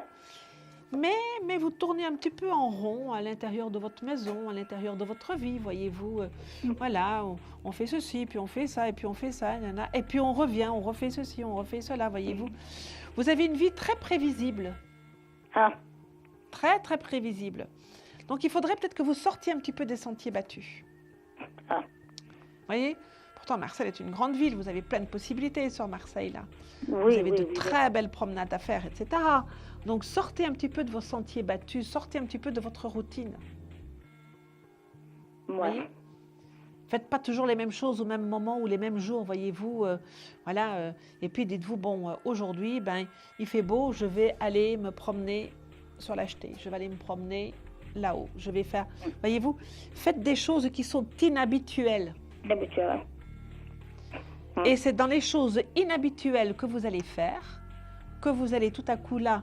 Mais vous tournez un petit peu en rond à l'intérieur de votre maison, à l'intérieur de votre vie, voyez-vous. Voilà, on fait ceci, puis on fait ça, et puis on fait ça, et puis on revient, on refait ceci, on refait cela, voyez-vous. Vous avez une vie très prévisible. Très, très prévisible. Donc, il faudrait peut-être que vous sortiez un petit peu des sentiers battus. Voyez? Pourtant, Marseille est une grande ville. Vous avez plein de possibilités sur Marseille, là. Vous avez de très belles promenades à faire, etc. Donc, sortez un petit peu de vos sentiers battus. Sortez un petit peu de votre routine. Voyez? Faites pas toujours les mêmes choses au même moment ou les mêmes jours, voyez-vous. Voilà. Et puis, dites-vous, bon, aujourd'hui, il fait beau. Je vais aller me promener sur l'Acheté. Je vais aller me promener là-haut. Je vais faire... Voyez-vous, faites des choses qui sont inhabituelles. Et c'est dans les choses inhabituelles que vous allez faire, que vous allez tout à coup là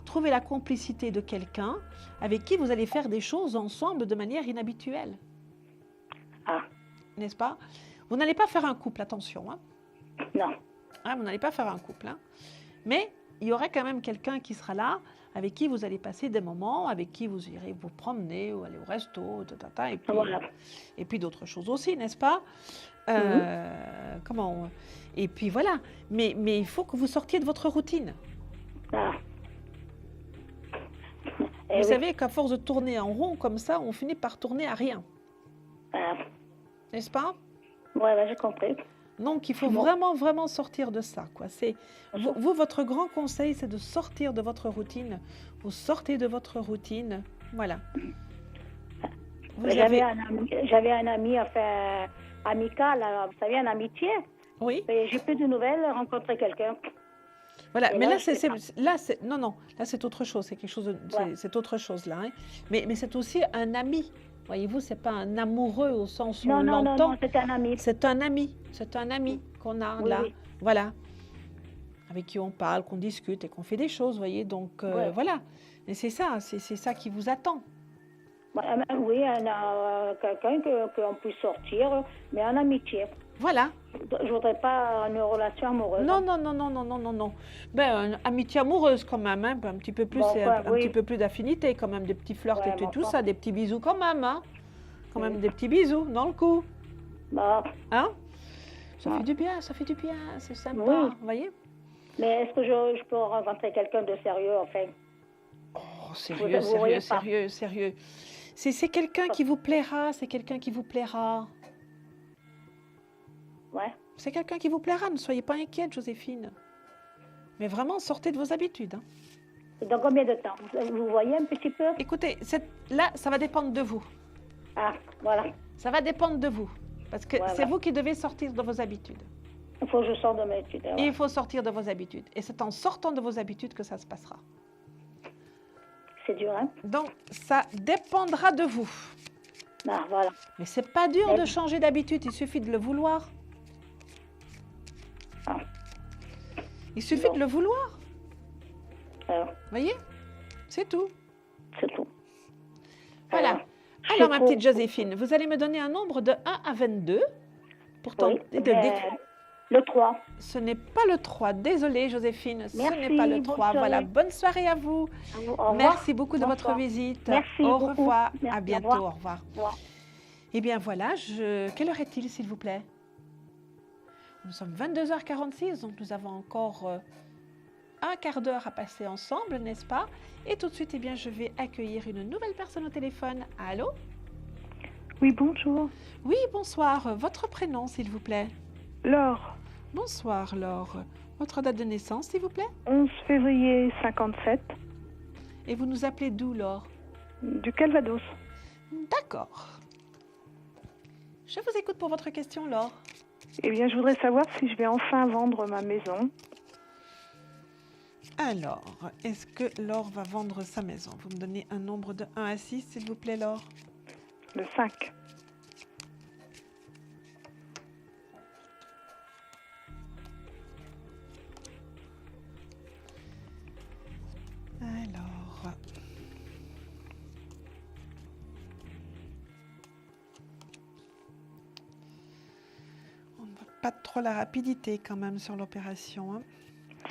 trouver la complicité de quelqu'un avec qui vous allez faire des choses ensemble de manière inhabituelle. N'est-ce pas? Vous n'allez pas faire un couple, attention. Hein? Non. Vous n'allez pas faire un couple. Hein? Mais il y aura quand même quelqu'un qui sera là, avec qui vous allez passer des moments, avec qui vous irez vous promener ou aller au resto, et puis d'autres choses aussi, n'est-ce pas? Et puis voilà. Mais il faut que vous sortiez de votre routine. Vous savez qu'à force de tourner en rond comme ça, on finit par tourner à rien. N'est-ce pas? Oui, j'ai compris. Donc, il faut vraiment, vraiment sortir de ça, quoi. Vous, votre grand conseil, c'est de sortir de votre routine. Vous sortez de votre routine. Voilà. J'avais un ami, amical, vous savez, en amitié. Oui. Et j'ai plus de nouvelles, rencontrer quelqu'un. Voilà, mais là, c'est autre chose. C'est quelque chose, c'est autre chose là. Hein. Mais c'est aussi un ami. Voyez-vous, c'est pas un amoureux au sens où on l'entend. Non, c'est un ami. C'est un ami qu'on a là. Oui. Voilà. avec qui on parle, qu'on discute et qu'on fait des choses, vous voyez. Donc, voilà. Et c'est ça qui vous attend. Oui, quelqu'un qu'on puisse sortir, mais en amitié. Voilà. Je ne voudrais pas une relation amoureuse. Non. Ben, amitié amoureuse quand même, hein, un petit peu plus, petit peu plus d'affinité quand même, des petits flirts et tout ça, des petits bisous quand même, hein. Quand même des petits bisous dans le cou. Hein? Ça fait du bien, c'est sympa, vous voyez? Mais est-ce que je peux rencontrer quelqu'un de sérieux, enfin? Oh, sérieux. C'est quelqu'un qui vous plaira, Ouais. C'est quelqu'un qui vous plaira, ne soyez pas inquiète, Joséphine. Mais vraiment, sortez de vos habitudes. Hein. Dans combien de temps? Vous voyez un petit peu? Écoutez, là, ça va dépendre de vous. Ah, voilà. Ça va dépendre de vous. Parce que c'est vous qui devez sortir de vos habitudes. Il faut que je sorte de mes habitudes. Et il faut sortir de vos habitudes. Et c'est en sortant de vos habitudes que ça se passera. C'est dur, hein? Donc, ça dépendra de vous. Ah, voilà. Mais c'est pas dur de changer d'habitude, il suffit de le vouloir. Il suffit de le vouloir. Vous voyez? C'est tout. C'est tout. Voilà. Alors, ma petite Joséphine, vous allez me donner un nombre de 1 à 22. Pourtant, le 3. Ce n'est pas le 3. Désolée, Joséphine, Merci, ce n'est pas le 3. Voilà, bonne soirée à vous. Merci beaucoup de votre visite. Merci au beaucoup. revoir. Merci, à bientôt. Au revoir. Eh bien, voilà. Quelle heure est-il, s'il vous plaît? Nous sommes 22h46, donc nous avons encore un quart d'heure à passer ensemble, n'est-ce pas? Et tout de suite, eh bien, je vais accueillir une nouvelle personne au téléphone. Allô? Oui, bonjour. Oui, bonsoir. Votre prénom, s'il vous plaît? Laure. Bonsoir, Laure. Votre date de naissance, s'il vous plaît? 11 février 57. Et vous nous appelez d'où, Laure? Du Calvados. D'accord. Je vous écoute pour votre question, Laure. Eh bien, je voudrais savoir si je vais enfin vendre ma maison. Alors, est-ce que Laure va vendre sa maison? Vous me donnez un nombre de 1 à 6, s'il vous plaît, Laure? Le 5. Alors... On ne voit pas trop la rapidité quand même sur l'opération. Hein.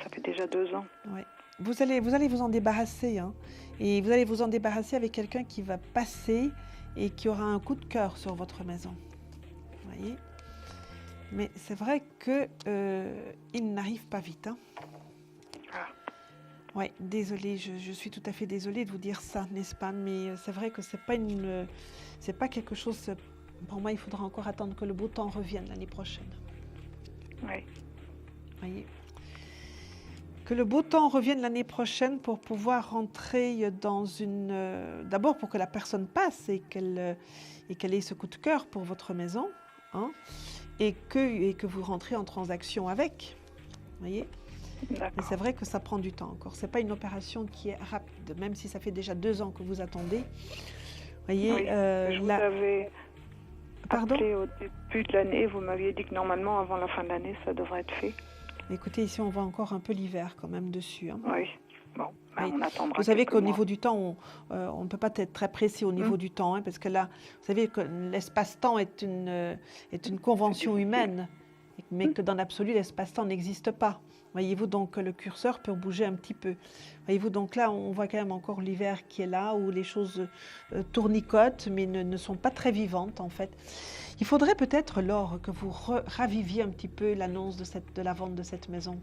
Ça fait déjà 2 ans. Oui. Vous allez vous en débarrasser. Hein. Et vous allez vous en débarrasser avec quelqu'un qui va passer et qui aura un coup de cœur sur votre maison. Vous voyez? Mais c'est vrai qu'il n'arrive pas vite. Hein. Oui, désolée, je suis tout à fait désolée de vous dire ça, n'est-ce pas? Mais c'est vrai que c'est pas quelque chose... Pour moi, il faudra encore attendre que le beau temps revienne l'année prochaine. Oui. Vous voyez? Que le beau temps revienne l'année prochaine pour pouvoir rentrer dans une... D'abord pour que la personne passe et qu'elle ait ce coup de cœur pour votre maison, hein, et que vous rentrez en transaction avec. Vous voyez? Mais c'est vrai que ça prend du temps encore. Ce n'est pas une opération qui est rapide, même si ça fait déjà 2 ans que vous attendez. Vous voyez, oui, je vous avais Pardon? appelé au début de l'année. Vous m'aviez dit que normalement, avant la fin de l'année, ça devrait être fait. Écoutez, ici, on voit encore un peu l'hiver quand même dessus. Hein. Oui. Bon, oui. On attendra. Vous savez qu'au niveau du temps, on ne peut pas être très précis au niveau du temps, hein, parce que là, vous savez que l'espace-temps est une convention humaine, mais que dans l'absolu, l'espace-temps n'existe pas. Voyez-vous, donc le curseur peut bouger un petit peu. Voyez-vous, donc là, on voit quand même encore l'hiver qui est là, où les choses tournicotent, mais ne sont pas très vivantes, en fait. Il faudrait peut-être, Laure, que vous raviviez un petit peu l'annonce de la vente de cette maison.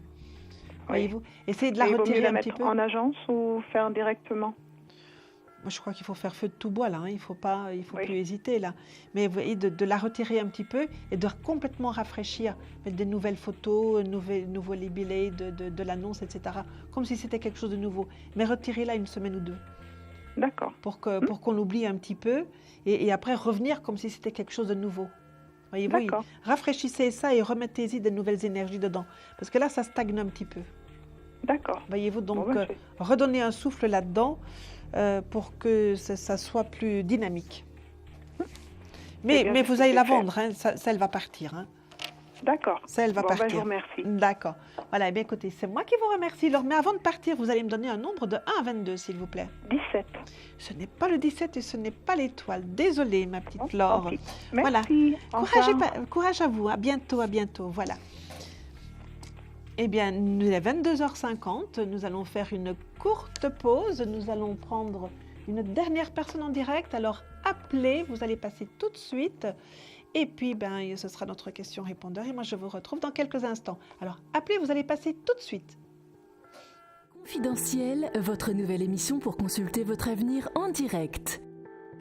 Voyez-vous, essayez de la retirer un petit peu. En agence ou faire directement? Moi, je crois qu'il faut faire feu de tout bois, là. Hein. Il faut plus hésiter, là. Mais vous voyez, de la retirer un petit peu et de complètement rafraîchir. Mettre des nouvelles photos, nouveaux libellés de l'annonce, etc. Comme si c'était quelque chose de nouveau. Mais retirez-la 1 semaine ou 2. D'accord. Pour qu'on l'oublie un petit peu. Et après, revenir comme si c'était quelque chose de nouveau. Voyez-vous, rafraîchissez ça et remettez-y de nouvelles énergies dedans. Parce que là, ça stagne un petit peu. D'accord. Voyez-vous, donc, redonnez un souffle là-dedans. Pour que ça soit plus dynamique. Mais vous allez la vendre, hein, ça elle va partir. Hein. D'accord. Ça, elle va partir. Je vous remercie. D'accord. Voilà, eh bien écoutez, c'est moi qui vous remercie. Laure, mais avant de partir, vous allez me donner un nombre de 1 à 22, s'il vous plaît. 17. Ce n'est pas le 17 et ce n'est pas l'étoile. Désolée, ma petite Laure. Okay. Voilà. Merci. Courage à vous. À bientôt, à bientôt. Voilà. Eh bien, il est 22h50. Nous allons faire une courte pause. Nous allons prendre une dernière personne en direct. Alors, appelez. Vous allez passer tout de suite. Et puis, ce sera notre question-répondeur. Et moi, je vous retrouve dans quelques instants. Alors, appelez, vous allez passer tout de suite. Confidentiel, votre nouvelle émission pour consulter votre avenir en direct.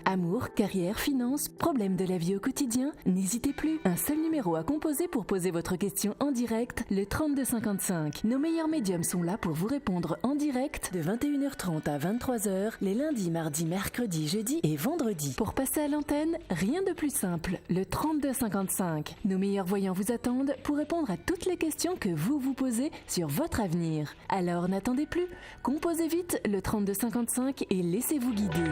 Amour, carrière, finances, problèmes de la vie au quotidien, n'hésitez plus. Un seul numéro à composer pour poser votre question en direct, le 3255. Nos meilleurs médiums sont là pour vous répondre en direct de 21h30 à 23h, les lundis, mardis, mercredis, jeudis et vendredis. Pour passer à l'antenne, rien de plus simple, le 3255. Nos meilleurs voyants vous attendent pour répondre à toutes les questions que vous vous posez sur votre avenir. Alors n'attendez plus, composez vite le 3255 et laissez-vous guider.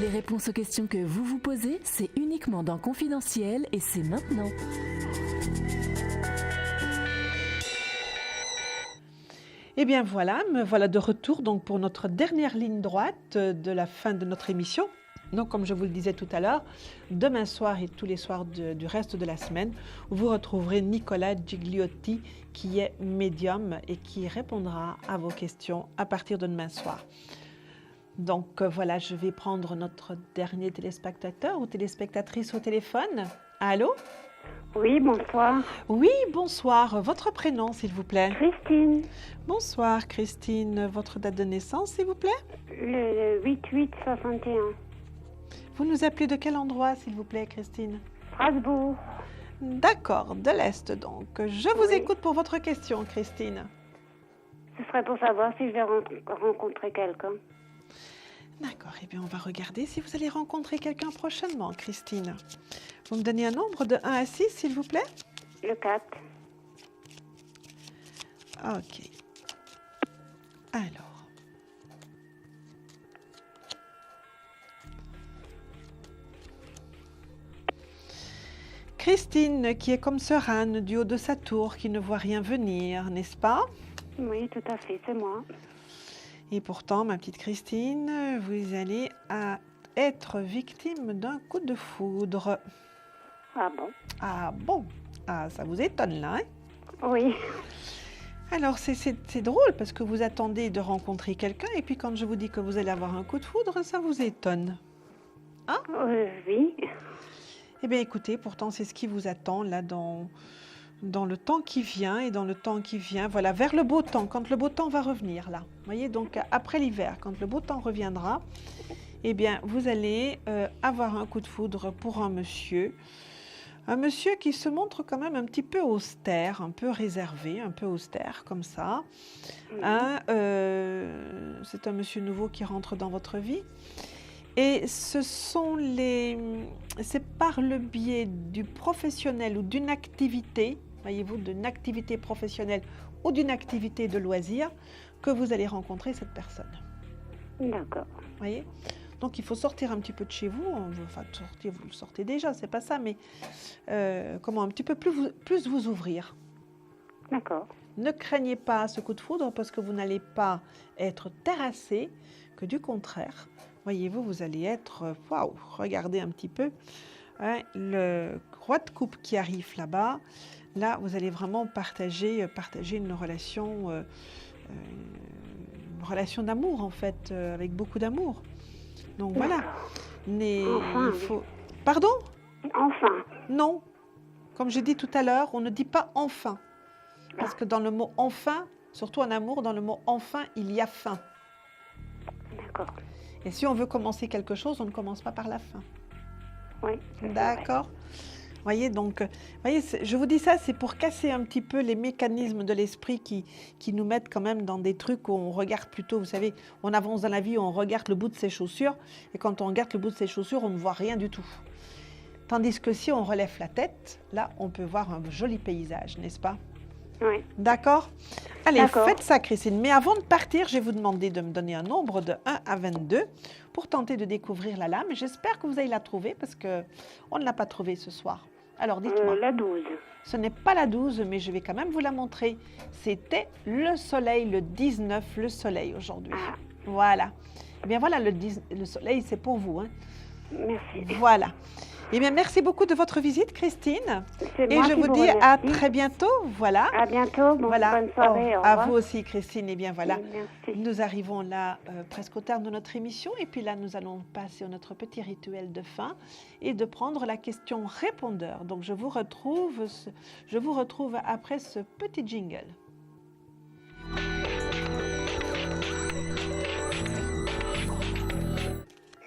Les réponses aux questions que vous vous posez, c'est uniquement dans Confidentiel et c'est maintenant. Eh bien voilà, me voilà de retour donc pour notre dernière ligne droite de la fin de notre émission. Donc comme je vous le disais tout à l'heure, demain soir et tous les soirs du reste de la semaine, vous retrouverez Nicolas Gigliotti qui est médium et qui répondra à vos questions à partir de demain soir. Donc voilà, je vais prendre notre dernier téléspectateur ou téléspectatrice au téléphone. Allô? Oui, bonsoir. Oui, bonsoir. Votre prénom, s'il vous plaît? Christine. Bonsoir, Christine. Votre date de naissance, s'il vous plaît? Le 8-8-61. Vous nous appelez de quel endroit, s'il vous plaît, Christine? Strasbourg. D'accord, de l'Est donc. Je vous écoute pour votre question, Christine. Ce serait pour savoir si je vais rencontrer quelqu'un. D'accord, eh bien on va regarder si vous allez rencontrer quelqu'un prochainement, Christine. Vous me donnez un nombre de 1 à 6, s'il vous plaît? Le 4. Ok. Alors. Christine, qui est comme Serane du haut de sa tour, qui ne voit rien venir, n'est-ce pas? Oui, tout à fait, c'est moi. Et pourtant, ma petite Christine, vous allez être victime d'un coup de foudre. Ah bon? Ah bon? Ah, ça vous étonne là, hein? Oui. Alors, c'est drôle parce que vous attendez de rencontrer quelqu'un et puis quand je vous dis que vous allez avoir un coup de foudre, ça vous étonne. Hein? Oui. Eh bien, écoutez, pourtant, c'est ce qui vous attend là dans le temps qui vient et dans le temps qui vient, voilà, vers le beau temps, quand le beau temps va revenir là. Vous voyez, donc après l'hiver, quand le beau temps reviendra, eh bien, vous allez avoir un coup de foudre pour un monsieur qui se montre quand même un petit peu austère, un peu réservé, un peu austère comme ça. Hein, c'est un monsieur nouveau qui rentre dans votre vie. Et c'est par le biais du professionnel ou d'une activité, voyez-vous, d'une activité professionnelle ou d'une activité de loisir que vous allez rencontrer cette personne. D'accord. Voyez? Donc il faut sortir un petit peu de chez vous, enfin sortir, vous le sortez déjà, c'est pas ça, mais un petit peu plus vous ouvrir. D'accord. Ne craignez pas ce coup de foudre parce que vous n'allez pas être terrassé, que du contraire. Voyez-vous, vous allez être, waouh, regardez un petit peu, hein, le roi de coupe qui arrive là-bas. Là, vous allez vraiment partager une relation d'amour en fait, avec beaucoup d'amour. Donc voilà. Mais enfin, il faut. Pardon? Enfin. Non. Comme je dis tout à l'heure, on ne dit pas enfin, parce que dans le mot enfin, surtout en amour, dans le mot enfin, il y a fin. D'accord. Et si on veut commencer quelque chose, on ne commence pas par la fin. Oui. D'accord. Voyez, donc, je vous dis ça, c'est pour casser un petit peu les mécanismes de l'esprit qui nous mettent quand même dans des trucs où on regarde plutôt, vous savez, on avance dans la vie, on regarde le bout de ses chaussures, et quand on regarde le bout de ses chaussures, on ne voit rien du tout. Tandis que si on relève la tête, là, on peut voir un joli paysage, n'est-ce pas? Oui. D'accord? Allez, faites ça, Christine. Mais avant de partir, je vais vous demander de me donner un nombre de 1 à 22 pour tenter de découvrir la lame. J'espère que vous allez la trouver parce qu'on ne l'a pas trouvée ce soir. Alors, dites-moi. La 12. Ce n'est pas la 12, mais je vais quand même vous la montrer. C'était le soleil, le 19, le soleil aujourd'hui. Ah. Voilà. Eh bien voilà, le soleil, c'est pour vous. Hein. Merci. Voilà. Eh bien, merci beaucoup de votre visite, Christine. C'est Et moi je qui vous dis remercie. à très bientôt. Voilà. À bientôt. Voilà. Bonne soirée. Au À revoir. vous aussi, Christine. Eh bien, voilà. Merci. Nous arrivons là presque au terme de notre émission. Et puis là, nous allons passer à notre petit rituel de fin et de prendre la question répondeur. Donc, je vous retrouve après ce petit jingle.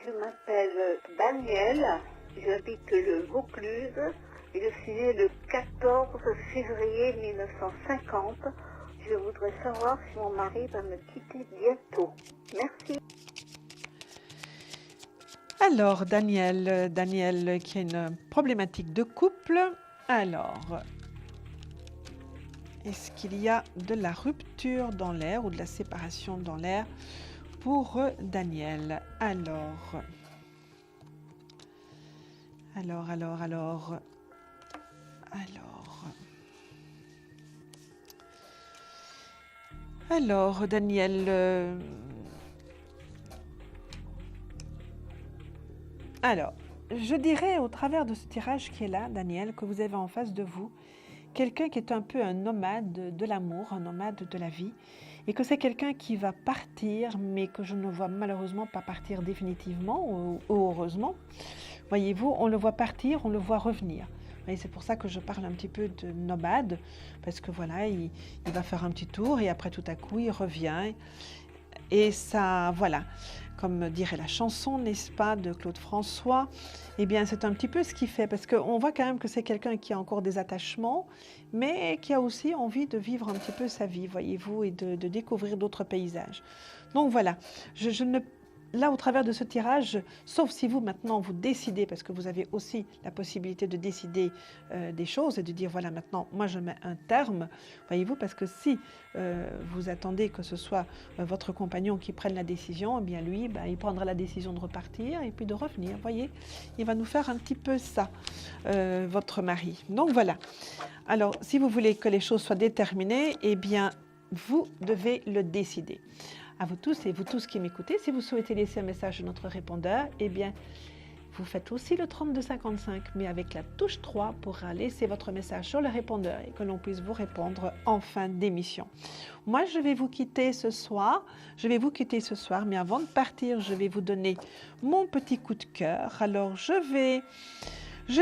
Je m'appelle Danielle, j'habite le Vaucluse, je suis née le 14 février 1950. Je voudrais savoir si mon mari va me quitter bientôt. Merci. Alors, Danielle qui a une problématique de couple. Alors, est-ce qu'il y a de la rupture dans l'air ou de la séparation dans l'air pour Danielle? Alors, Danielle, alors, je dirais au travers de ce tirage qui est là, Danielle, que vous avez en face de vous quelqu'un qui est un peu un nomade de l'amour, un nomade de la vie, et que c'est quelqu'un qui va partir, mais que je ne vois malheureusement pas partir définitivement, ou heureusement. Voyez-vous, on le voit partir, on le voit revenir. Et c'est pour ça que je parle un petit peu de nomade, parce que voilà, il va faire un petit tour et après tout à coup, il revient. Et ça, voilà, comme dirait la chanson, n'est-ce pas, de Claude François, eh bien, c'est un petit peu ce qu'il fait, parce qu'on voit quand même que c'est quelqu'un qui a encore des attachements, mais qui a aussi envie de vivre un petit peu sa vie, voyez-vous, et de découvrir d'autres paysages. Donc voilà, je ne... Là, au travers de ce tirage, sauf si vous, maintenant, vous décidez, parce que vous avez aussi la possibilité de décider des choses et de dire, voilà, maintenant, moi, je mets un terme, voyez-vous, parce que si vous attendez que ce soit votre compagnon qui prenne la décision, eh bien, lui, il prendra la décision de repartir et puis de revenir, voyez. Il va nous faire un petit peu ça, votre mari. Donc, voilà. Alors, si vous voulez que les choses soient déterminées, eh bien, vous devez le décider. À vous tous et vous tous qui m'écoutez, si vous souhaitez laisser un message de notre répondeur, eh bien, vous faites aussi le 3255, mais avec la touche 3 pour laisser votre message sur le répondeur et que l'on puisse vous répondre en fin d'émission. Moi, je vais vous quitter ce soir, mais avant de partir, je vais vous donner mon petit coup de cœur. Alors, je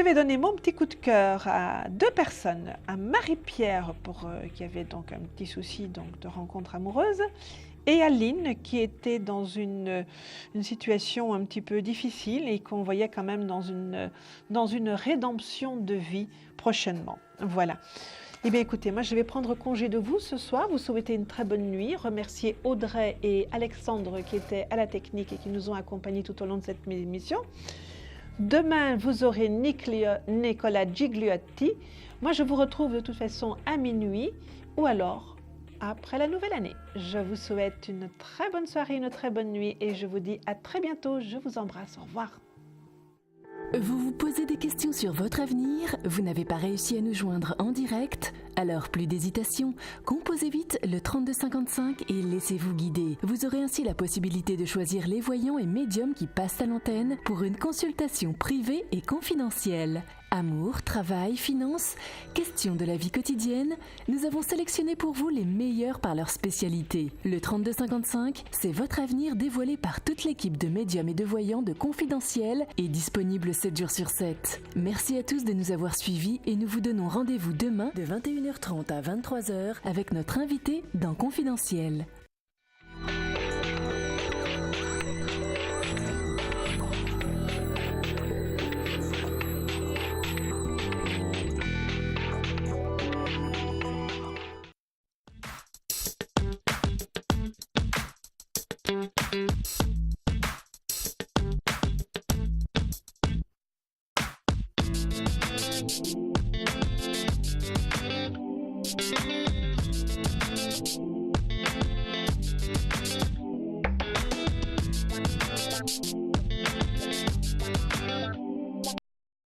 vais donner mon petit coup de cœur à 2 personnes, à Marie-Pierre qui avait donc un petit souci donc, de rencontre amoureuse, et Aline qui était dans une situation un petit peu difficile et qu'on voyait quand même dans une rédemption de vie prochainement. Voilà. Eh bien écoutez, moi je vais prendre congé de vous ce soir, vous souhaiter une très bonne nuit, remercier Audrey et Alexandre qui étaient à la technique et qui nous ont accompagnés tout au long de cette émission. Demain, vous aurez Nicolas Gigliotti. Moi, je vous retrouve de toute façon à minuit ou alors après la nouvelle année. Je vous souhaite une très bonne soirée, une très bonne nuit et je vous dis à très bientôt. Je vous embrasse. Au revoir. Vous vous posez des questions sur votre avenir? Vous n'avez pas réussi à nous joindre en direct? Alors plus d'hésitation, composez vite le 3255 et laissez-vous guider. Vous aurez ainsi la possibilité de choisir les voyants et médiums qui passent à l'antenne pour une consultation privée et confidentielle. Amour, travail, finances, questions de la vie quotidienne, nous avons sélectionné pour vous les meilleurs par leur spécialité. Le 3255, c'est votre avenir dévoilé par toute l'équipe de médiums et de voyants de Confidentiel et disponible 7 jours sur 7. Merci à tous de nous avoir suivis et nous vous donnons rendez-vous demain de 21h30 à 23h avec notre invité dans Confidentiel.